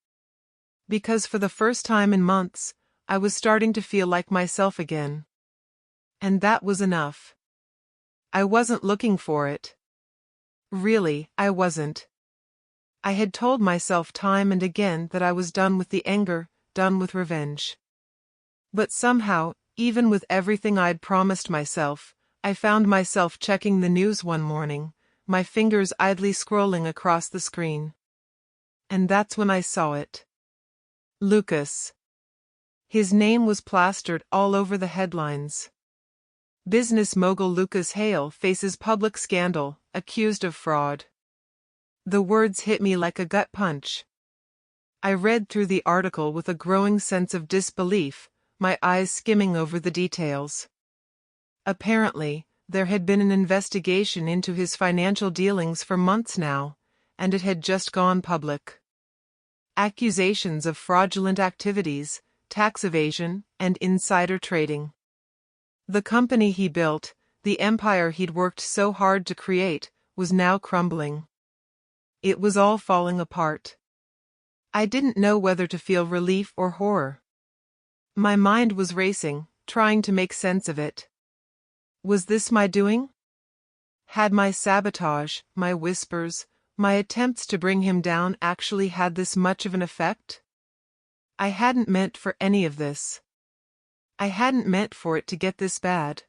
Because for the first time in months, I was starting to feel like myself again. And that was enough. I wasn't looking for it. Really, I wasn't. I had told myself time and again that I was done with the anger, done with revenge. But somehow, even with everything I'd promised myself, I found myself checking the news one morning, my fingers idly scrolling across the screen. And that's when I saw it. Lucas. His name was plastered all over the headlines. Business mogul Lucas Hale faces public scandal, accused of fraud. The words hit me like a gut punch. I read through the article with a growing sense of disbelief, my eyes skimming over the details. Apparently, there had been an investigation into his financial dealings for months now, and it had just gone public. Accusations of fraudulent activities, tax evasion, and insider trading. The company he built, the empire he'd worked so hard to create, was now crumbling. It was all falling apart. I didn't know whether to feel relief or horror. My mind was racing, trying to make sense of it. Was this my doing? Had my sabotage, my whispers, my attempts to bring him down actually had this much of an effect? I hadn't meant for any of this. I hadn't meant for it to get this bad.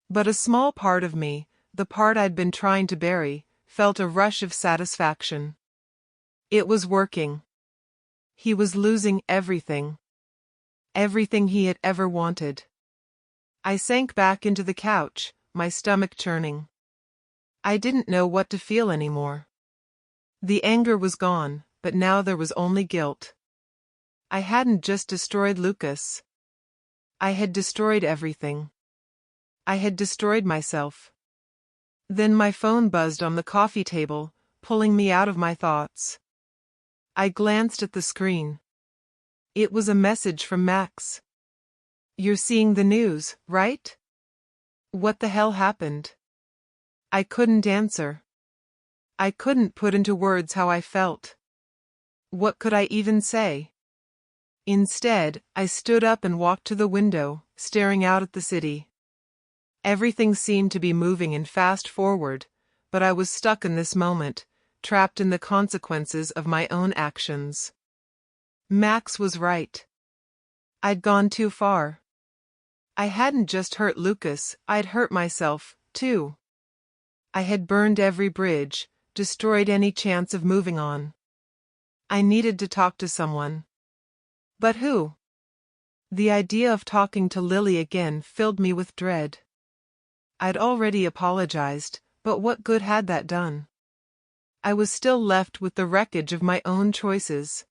But a small part of me, the part I'd been trying to bury, felt a rush of satisfaction. It was working. He was losing everything. Everything he had ever wanted. I sank back into the couch, my stomach churning. I didn't know what to feel anymore. The anger was gone, but now there was only guilt. I hadn't just destroyed Lucas. I had destroyed everything. I had destroyed myself. Then my phone buzzed on the coffee table, pulling me out of my thoughts. I glanced at the screen. It was a message from Max. "You're seeing the news, right? What the hell happened?" I couldn't answer. I couldn't put into words how I felt. What could I even say? Instead, I stood up and walked to the window, staring out at the city. Everything seemed to be moving in fast forward, but I was stuck in this moment, trapped in the consequences of my own actions. Max was right. I'd gone too far. I hadn't just hurt Lucas, I'd hurt myself, too. I had burned every bridge, destroyed any chance of moving on. I needed to talk to someone. But who? The idea of talking to Lily again filled me with dread. I'd already apologized, but what good had that done? I was still left with the wreckage of my own choices.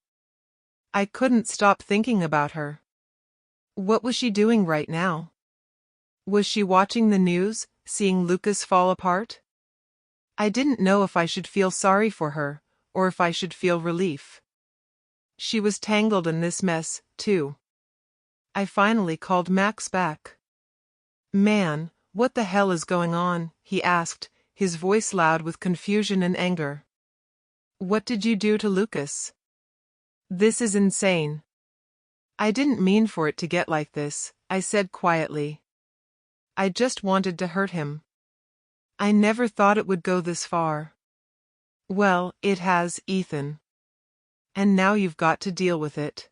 I couldn't stop thinking about her. What was she doing right now? Was she watching the news, seeing Lucas fall apart? I didn't know if I should feel sorry for her, or if I should feel relief. She was tangled in this mess, too. I finally called Max back. "Man, what the hell is going on?" he asked, his voice loud with confusion and anger. "What did you do to Lucas? This is insane." "I didn't mean for it to get like this," I said quietly. "I just wanted to hurt him. I never thought it would go this far." "Well, it has, Ethan. And now you've got to deal with it."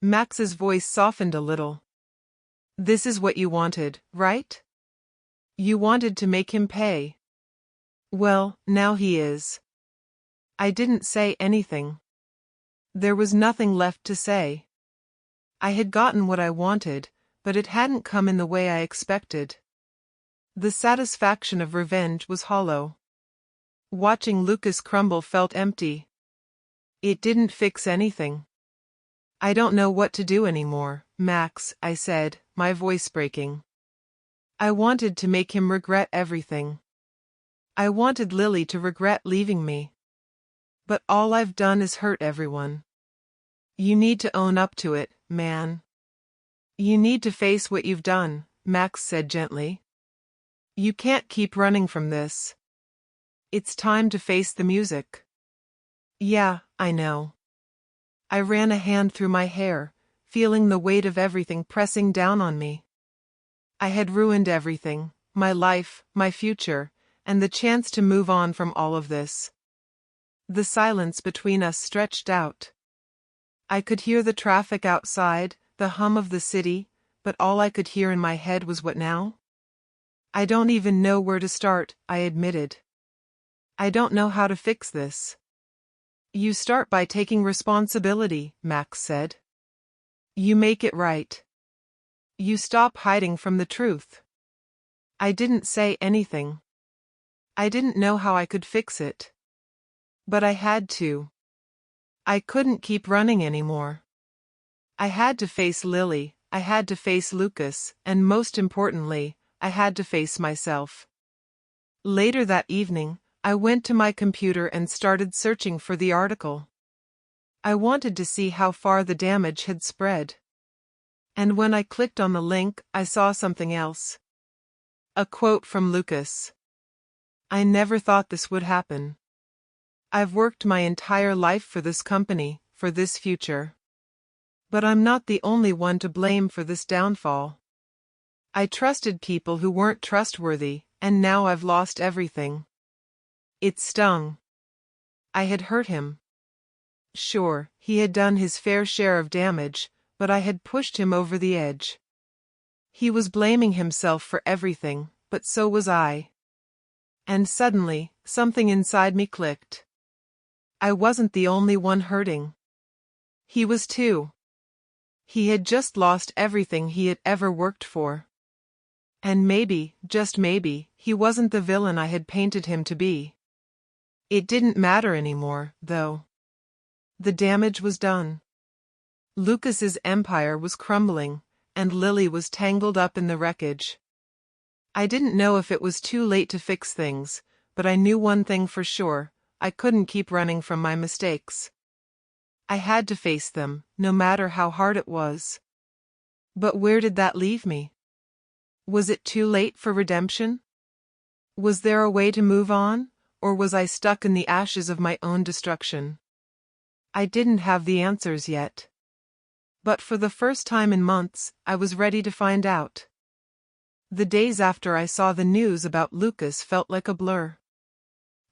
Max's voice softened a little. "This is what you wanted, right? You wanted to make him pay. Well, now he is." I didn't say anything. There was nothing left to say. I had gotten what I wanted, but it hadn't come in the way I expected. The satisfaction of revenge was hollow. Watching Lucas crumble felt empty. It didn't fix anything. "I don't know what to do anymore, Max," I said, my voice breaking. I wanted to make him regret everything. I wanted Lily to regret leaving me. But all I've done is hurt everyone. You need to own up to it, man. You need to face what you've done, Max said gently. You can't keep running from this. It's time to face the music. Yeah, I know. I ran a hand through my hair, feeling the weight of everything pressing down on me. I had ruined everything, my life, my future, and the chance to move on from all of this. The silence between us stretched out. I could hear the traffic outside, the hum of the city, but all I could hear in my head was what now? I don't even know where to start, I admitted. I don't know how to fix this. You start by taking responsibility, Max said. You make it right. You stop hiding from the truth. I didn't say anything. I didn't know how I could fix it. But I had to. I couldn't keep running anymore. I had to face Lily, I had to face Lucas, and most importantly, I had to face myself. Later that evening, I went to my computer and started searching for the article. I wanted to see how far the damage had spread. And when I clicked on the link, I saw something else. A quote from Lucas. I never thought this would happen. I've worked my entire life for this company, for this future. But I'm not the only one to blame for this downfall. I trusted people who weren't trustworthy, and now I've lost everything. It stung. I had hurt him. Sure, he had done his fair share of damage, but I had pushed him over the edge. He was blaming himself for everything, but so was I. And suddenly, something inside me clicked. I wasn't the only one hurting. He was too. He had just lost everything he had ever worked for. And maybe, just maybe, he wasn't the villain I had painted him to be. It didn't matter anymore, though. The damage was done. Lucas's empire was crumbling, and Lily was tangled up in the wreckage. I didn't know if it was too late to fix things, but I knew one thing for sure: I couldn't keep running from my mistakes. I had to face them, no matter how hard it was. But where did that leave me? Was it too late for redemption? Was there a way to move on, or was I stuck in the ashes of my own destruction? I didn't have the answers yet. But for the first time in months, I was ready to find out. The days after I saw the news about Lucas felt like a blur.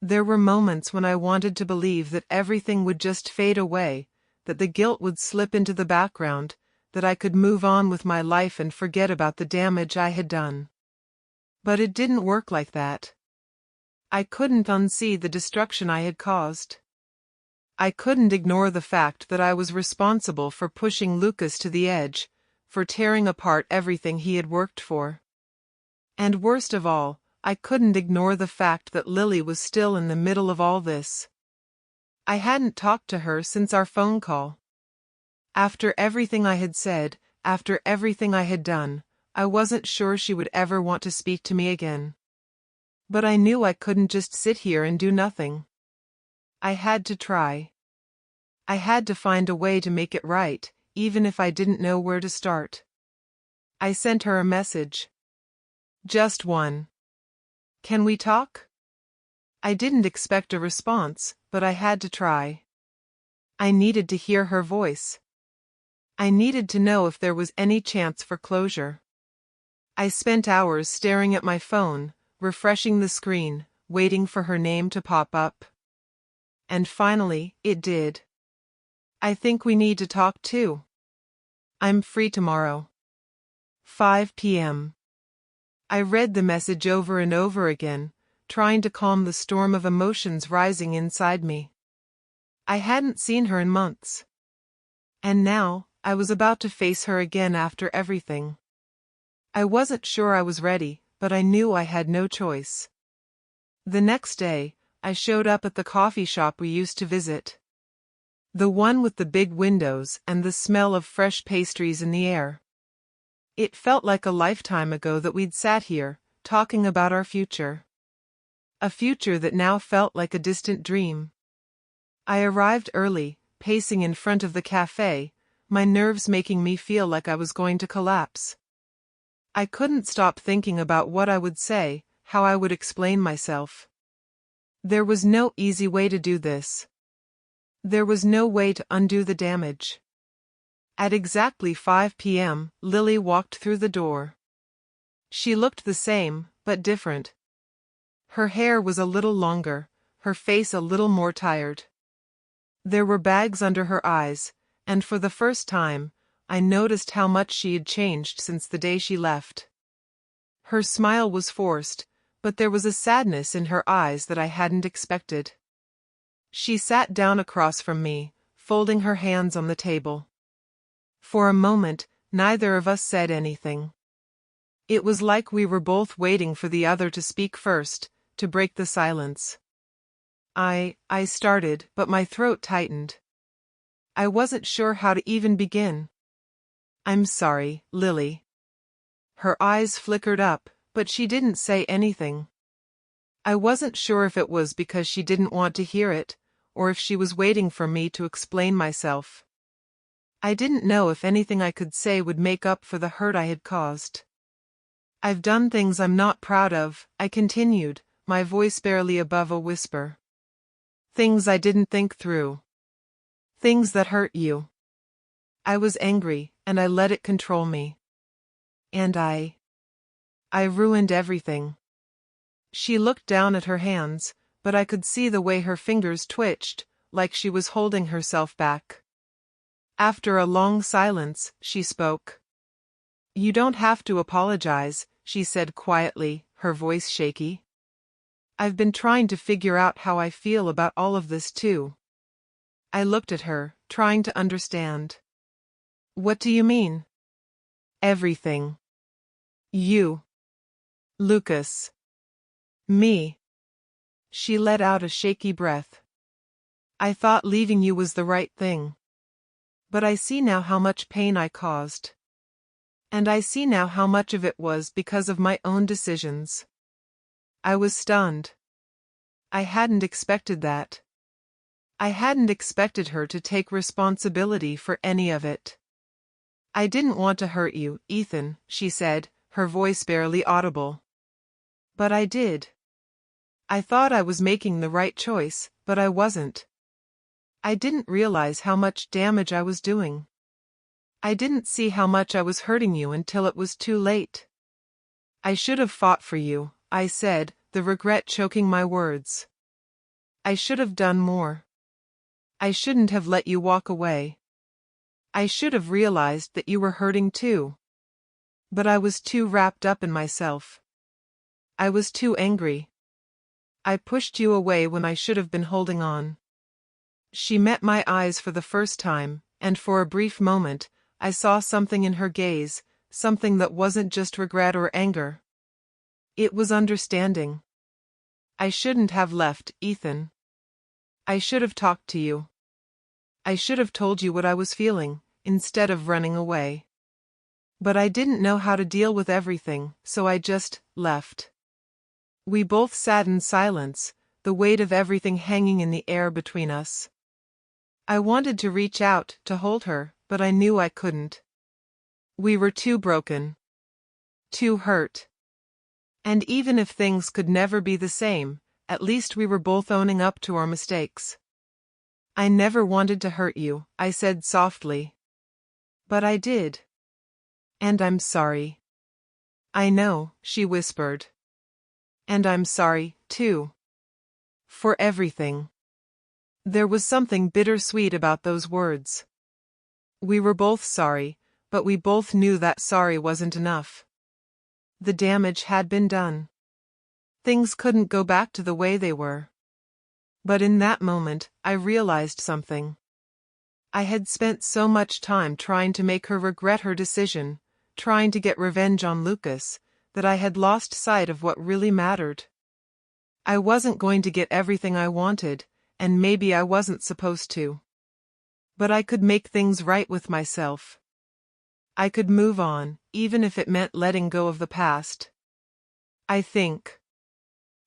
There were moments when I wanted to believe that everything would just fade away, that the guilt would slip into the background, that I could move on with my life and forget about the damage I had done. But it didn't work like that. I couldn't unsee the destruction I had caused. I couldn't ignore the fact that I was responsible for pushing Lucas to the edge, for tearing apart everything he had worked for. And worst of all, I couldn't ignore the fact that Lily was still in the middle of all this. I hadn't talked to her since our phone call. After everything I had said, after everything I had done, I wasn't sure she would ever want to speak to me again. But I knew I couldn't just sit here and do nothing. I had to try. I had to find a way to make it right, even if I didn't know where to start. I sent her a message. Just one. Can we talk? I didn't expect a response, but I had to try. I needed to hear her voice. I needed to know if there was any chance for closure. I spent hours staring at my phone, refreshing the screen, waiting for her name to pop up. And finally, it did. I think we need to talk too. I'm free tomorrow. 5 p.m. I read the message over and over again, trying to calm the storm of emotions rising inside me. I hadn't seen her in months. And now, I was about to face her again after everything. I wasn't sure I was ready, but I knew I had no choice. The next day, I showed up at the coffee shop we used to visit. The one with the big windows and the smell of fresh pastries in the air. It felt like a lifetime ago that we'd sat here, talking about our future. A future that now felt like a distant dream. I arrived early, pacing in front of the cafe, my nerves making me feel like I was going to collapse. I couldn't stop thinking about what I would say, how I would explain myself. There was no easy way to do this. There was no way to undo the damage. At exactly 5 p.m., Lily walked through the door. She looked the same, but different. Her hair was a little longer, her face a little more tired. There were bags under her eyes, and for the first time, I noticed how much she had changed since the day she left. Her smile was forced, but there was a sadness in her eyes that I hadn't expected. She sat down across from me, folding her hands on the table. For a moment, neither of us said anything. It was like we were both waiting for the other to speak first, to break the silence. I started, but my throat tightened. I wasn't sure how to even begin. I'm sorry, Lily. Her eyes flickered up, but she didn't say anything. I wasn't sure if it was because she didn't want to hear it, or if she was waiting for me to explain myself. I didn't know if anything I could say would make up for the hurt I had caused. I've done things I'm not proud of, I continued, my voice barely above a whisper. Things I didn't think through. Things that hurt you. I was angry, and I let it control me. And I ruined everything. She looked down at her hands, but I could see the way her fingers twitched, like she was holding herself back. After a long silence, she spoke. You don't have to apologize, she said quietly, her voice shaky. I've been trying to figure out how I feel about all of this too. I looked at her, trying to understand. What do you mean? Everything. You. Lucas. Me. She let out a shaky breath. I thought leaving you was the right thing. But I see now how much pain I caused. And I see now how much of it was because of my own decisions. I was stunned. I hadn't expected that. I hadn't expected her to take responsibility for any of it. I didn't want to hurt you, Ethan, she said, her voice barely audible. But I did. I thought I was making the right choice, but I wasn't. I didn't realize how much damage I was doing. I didn't see how much I was hurting you until it was too late. I should have fought for you, I said, the regret choking my words. I should have done more. I shouldn't have let you walk away. I should have realized that you were hurting too. But I was too wrapped up in myself. I was too angry. I pushed you away when I should have been holding on. She met my eyes for the first time, and for a brief moment, I saw something in her gaze, something that wasn't just regret or anger. It was understanding. I shouldn't have left, Ethan. I should have talked to you. I should have told you what I was feeling, instead of running away. But I didn't know how to deal with everything, so I just left. We both sat in silence, the weight of everything hanging in the air between us. I wanted to reach out, to hold her, but I knew I couldn't. We were too broken. Too hurt. And even if things could never be the same, at least we were both owning up to our mistakes. I never wanted to hurt you, I said softly. But I did. And I'm sorry. I know, she whispered. And I'm sorry, too. For everything. There was something bittersweet about those words. We were both sorry, but we both knew that sorry wasn't enough. The damage had been done. Things couldn't go back to the way they were. But in that moment, I realized something. I had spent so much time trying to make her regret her decision, trying to get revenge on Lucas, that I had lost sight of what really mattered. I wasn't going to get everything I wanted, and maybe I wasn't supposed to. But I could make things right with myself. I could move on, even if it meant letting go of the past. I think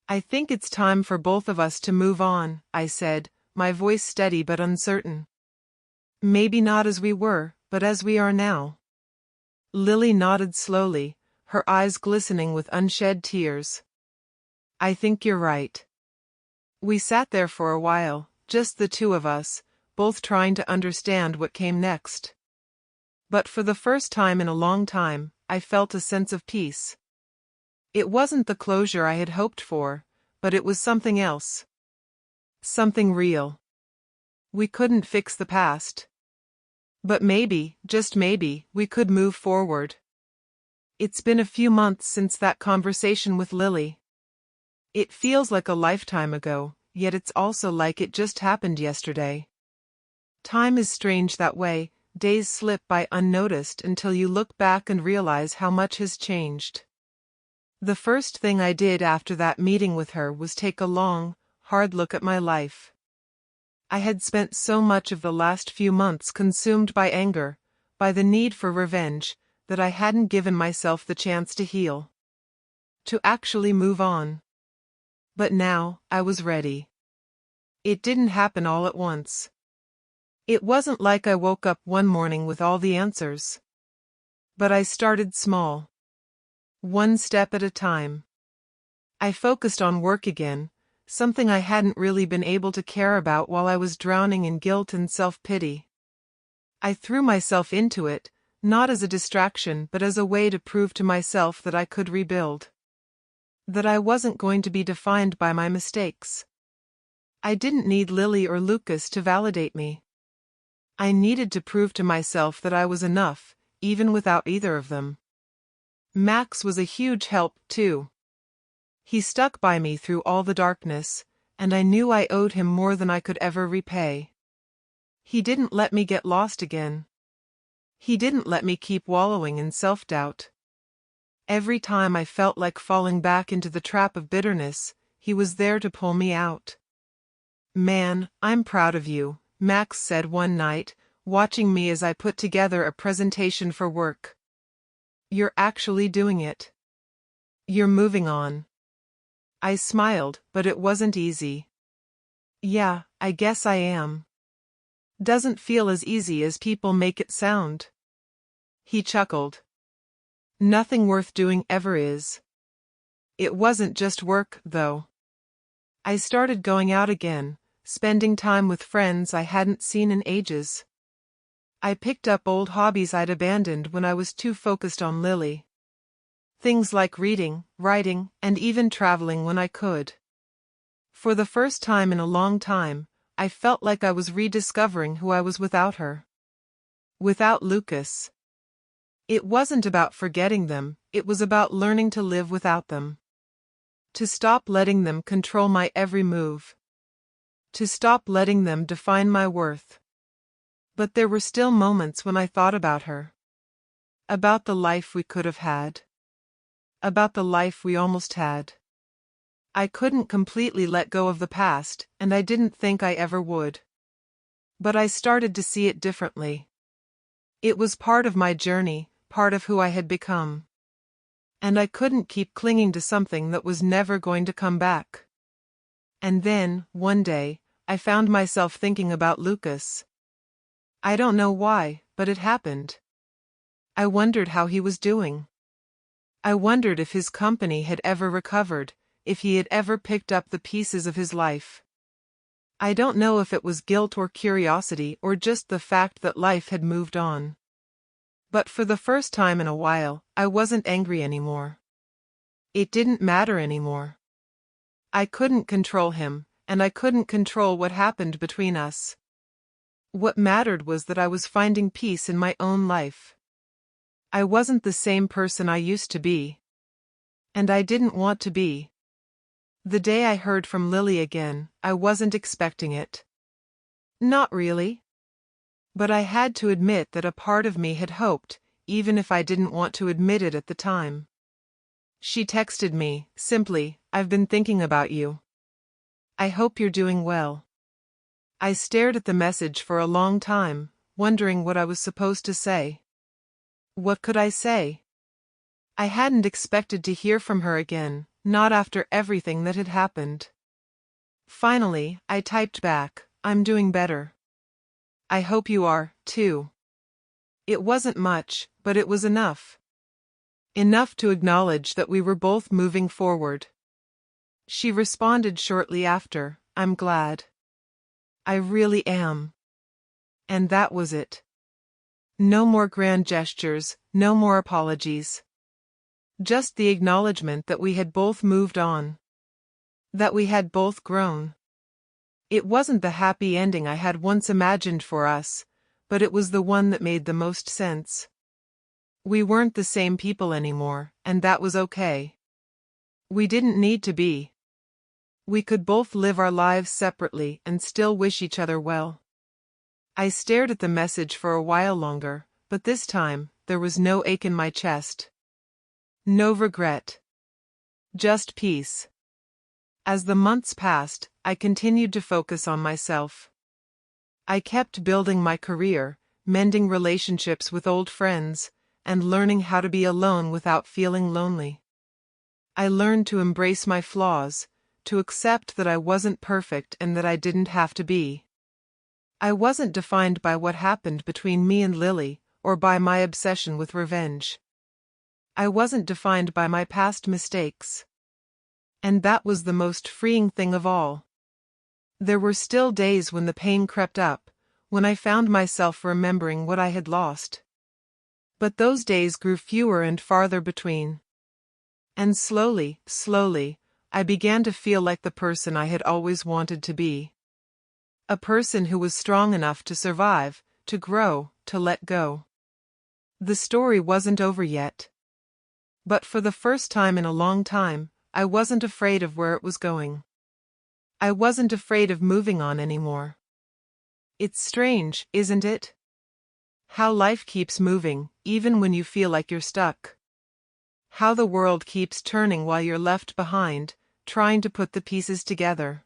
it's time for both of us to move on, I said, my voice steady but uncertain. Maybe not as we were, but as we are now. Lily nodded slowly, her eyes glistening with unshed tears. I think you're right. We sat there for a while, just the two of us, both trying to understand what came next. But for the first time in a long time, I felt a sense of peace. It wasn't the closure I had hoped for, but it was something else. Something real. We couldn't fix the past. But maybe, just maybe, we could move forward. It's been a few months since that conversation with Lily. It feels like a lifetime ago, yet it's also like it just happened yesterday. Time is strange that way, days slip by unnoticed until you look back and realize how much has changed. The first thing I did after that meeting with her was take a long, hard look at my life. I had spent so much of the last few months consumed by anger, by the need for revenge, that I hadn't given myself the chance to heal. To actually move on. But now, I was ready. It didn't happen all at once. It wasn't like I woke up one morning with all the answers. But I started small. One step at a time. I focused on work again, something I hadn't really been able to care about while I was drowning in guilt and self-pity. I threw myself into it, not as a distraction but as a way to prove to myself that I could rebuild. That I wasn't going to be defined by my mistakes. I didn't need Lily or Lucas to validate me. I needed to prove to myself that I was enough, even without either of them. Max was a huge help, too. He stuck by me through all the darkness, and I knew I owed him more than I could ever repay. He didn't let me get lost again. He didn't let me keep wallowing in self-doubt. Every time I felt like falling back into the trap of bitterness, he was there to pull me out. Man, I'm proud of you, Max said one night, watching me as I put together a presentation for work. You're actually doing it. You're moving on. I smiled, but it wasn't easy. Yeah, I guess I am. Doesn't feel as easy as people make it sound. He chuckled. Nothing worth doing ever is. It wasn't just work, though. I started going out again, spending time with friends I hadn't seen in ages. I picked up old hobbies I'd abandoned when I was too focused on Lily. Things like reading, writing, and even traveling when I could. For the first time in a long time, I felt like I was rediscovering who I was without her. Without Lucas. It wasn't about forgetting them, it was about learning to live without them. To stop letting them control my every move. To stop letting them define my worth. But there were still moments when I thought about her. About the life we could have had. About the life we almost had. I couldn't completely let go of the past, and I didn't think I ever would. But I started to see it differently. It was part of my journey, part of who I had become. And I couldn't keep clinging to something that was never going to come back. And then, one day, I found myself thinking about Lucas. I don't know why, but it happened. I wondered how he was doing. I wondered if his company had ever recovered, if he had ever picked up the pieces of his life. I don't know if it was guilt or curiosity or just the fact that life had moved on. But for the first time in a while, I wasn't angry anymore. It didn't matter anymore. I couldn't control him, and I couldn't control what happened between us. What mattered was that I was finding peace in my own life. I wasn't the same person I used to be. And I didn't want to be. The day I heard from Lily again, I wasn't expecting it. Not really. But I had to admit that a part of me had hoped, even if I didn't want to admit it at the time. She texted me, simply, "I've been thinking about you. I hope you're doing well." I stared at the message for a long time, wondering what I was supposed to say. What could I say? I hadn't expected to hear from her again, not after everything that had happened. Finally, I typed back, I'm doing better. I hope you are, too. It wasn't much, but it was enough. Enough to acknowledge that we were both moving forward. She responded shortly after, I'm glad. I really am. And that was it. No more grand gestures, no more apologies. Just the acknowledgement that we had both moved on. That we had both grown. It wasn't the happy ending I had once imagined for us, but it was the one that made the most sense. We weren't the same people anymore, and that was okay. We didn't need to be. We could both live our lives separately and still wish each other well. I stared at the message for a while longer, but this time, there was no ache in my chest. No regret. Just peace. As the months passed, I continued to focus on myself. I kept building my career, mending relationships with old friends, and learning how to be alone without feeling lonely. I learned to embrace my flaws, to accept that I wasn't perfect and that I didn't have to be. I wasn't defined by what happened between me and Lily, or by my obsession with revenge. I wasn't defined by my past mistakes. And that was the most freeing thing of all. There were still days when the pain crept up, when I found myself remembering what I had lost. But those days grew fewer and farther between. And slowly, I began to feel like the person I had always wanted to be. A person who was strong enough to survive, to grow, to let go. The story wasn't over yet. But for the first time in a long time, I wasn't afraid of where it was going. I wasn't afraid of moving on anymore. It's strange, isn't it? How life keeps moving, even when you feel like you're stuck. How the world keeps turning while you're left behind, trying to put the pieces together.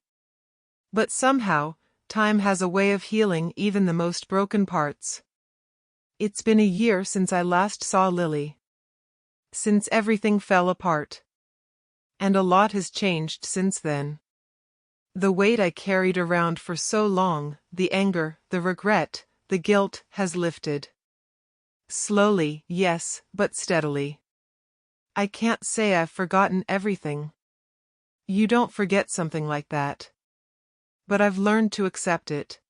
But somehow, time has a way of healing even the most broken parts. It's been a year since I last saw Lily. Since everything fell apart. And a lot has changed since then. The weight I carried around for so long, the anger, the regret, the guilt, has lifted. Slowly, yes, but steadily. I can't say I've forgotten everything. You don't forget something like that. But I've learned to accept it.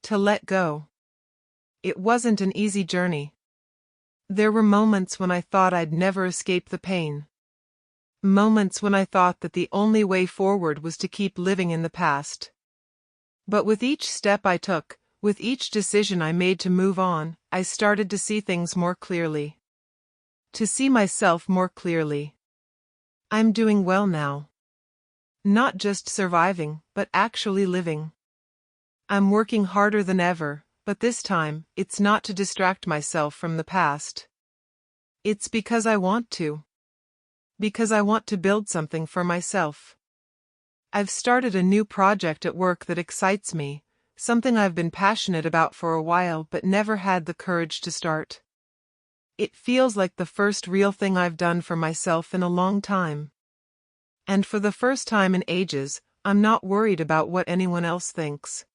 To let go. It wasn't an easy journey. There were moments when I thought I'd never escape the pain. Moments when I thought that the only way forward was to keep living in the past. But with each step I took, with each decision I made to move on, I started to see things more clearly. To see myself more clearly. I'm doing well now. Not just surviving, but actually living. I'm working harder than ever, but this time, it's not to distract myself from the past. It's because I want to. Because I want to build something for myself. I've started a new project at work that excites me, something I've been passionate about for a while but never had the courage to start. It feels like the first real thing I've done for myself in a long time. And for the first time in ages, I'm not worried about what anyone else thinks.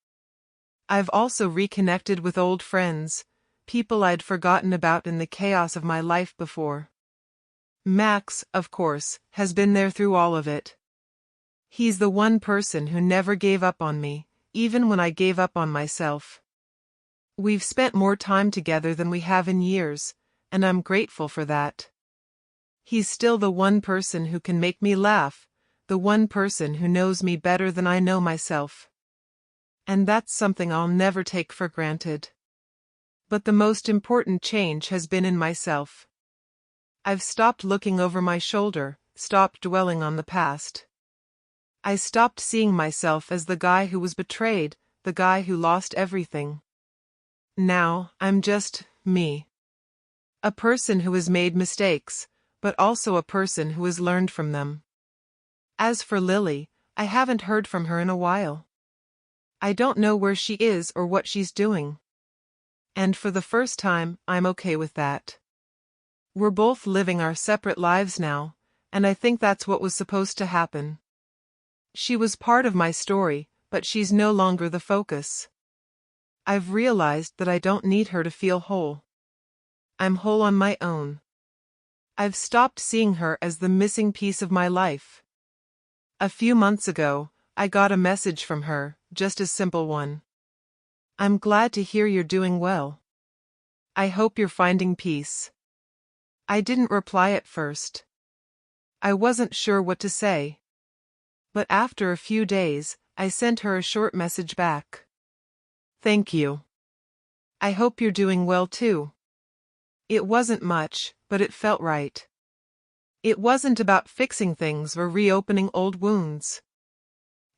I've also reconnected with old friends, people I'd forgotten about in the chaos of my life before. Max, of course, has been there through all of it. He's the one person who never gave up on me, even when I gave up on myself. We've spent more time together than we have in years, and I'm grateful for that. He's still the one person who can make me laugh, the one person who knows me better than I know myself. And that's something I'll never take for granted. But the most important change has been in myself. I've stopped looking over my shoulder, stopped dwelling on the past. I stopped seeing myself as the guy who was betrayed, the guy who lost everything. Now, I'm just me. A person who has made mistakes, but also a person who has learned from them. As for Lily, I haven't heard from her in a while. I don't know where she is or what she's doing. And for the first time, I'm okay with that. We're both living our separate lives now, and I think that's what was supposed to happen. She was part of my story, but she's no longer the focus. I've realized that I don't need her to feel whole. I'm whole on my own. I've stopped seeing her as the missing piece of my life. A few months ago, I got a message from her, just a simple one. I'm glad to hear you're doing well. I hope you're finding peace. I didn't reply at first. I wasn't sure what to say. But after a few days, I sent her a short message back. Thank you. I hope you're doing well too. It wasn't much, but it felt right. It wasn't about fixing things or reopening old wounds.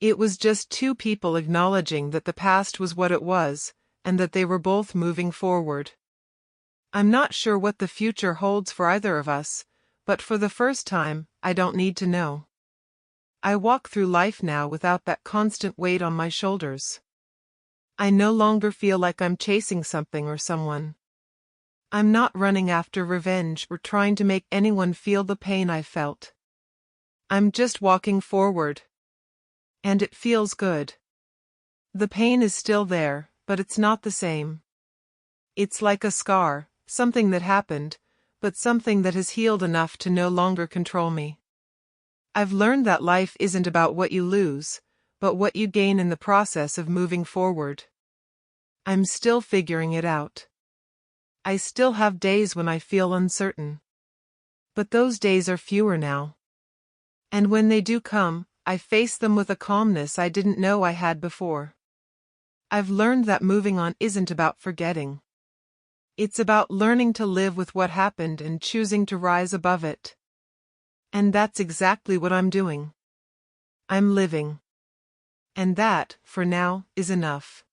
It was just two people acknowledging that the past was what it was, and that they were both moving forward. I'm not sure what the future holds for either of us, but for the first time, I don't need to know. I walk through life now without that constant weight on my shoulders. I no longer feel like I'm chasing something or someone. I'm not running after revenge or trying to make anyone feel the pain I felt. I'm just walking forward. And it feels good. The pain is still there, but it's not the same. It's like a scar, something that happened, but something that has healed enough to no longer control me. I've learned that life isn't about what you lose, but what you gain in the process of moving forward. I'm still figuring it out. I still have days when I feel uncertain. But those days are fewer now. And when they do come, I face them with a calmness I didn't know I had before. I've learned that moving on isn't about forgetting. It's about learning to live with what happened and choosing to rise above it. And that's exactly what I'm doing. I'm living. And that, for now, is enough.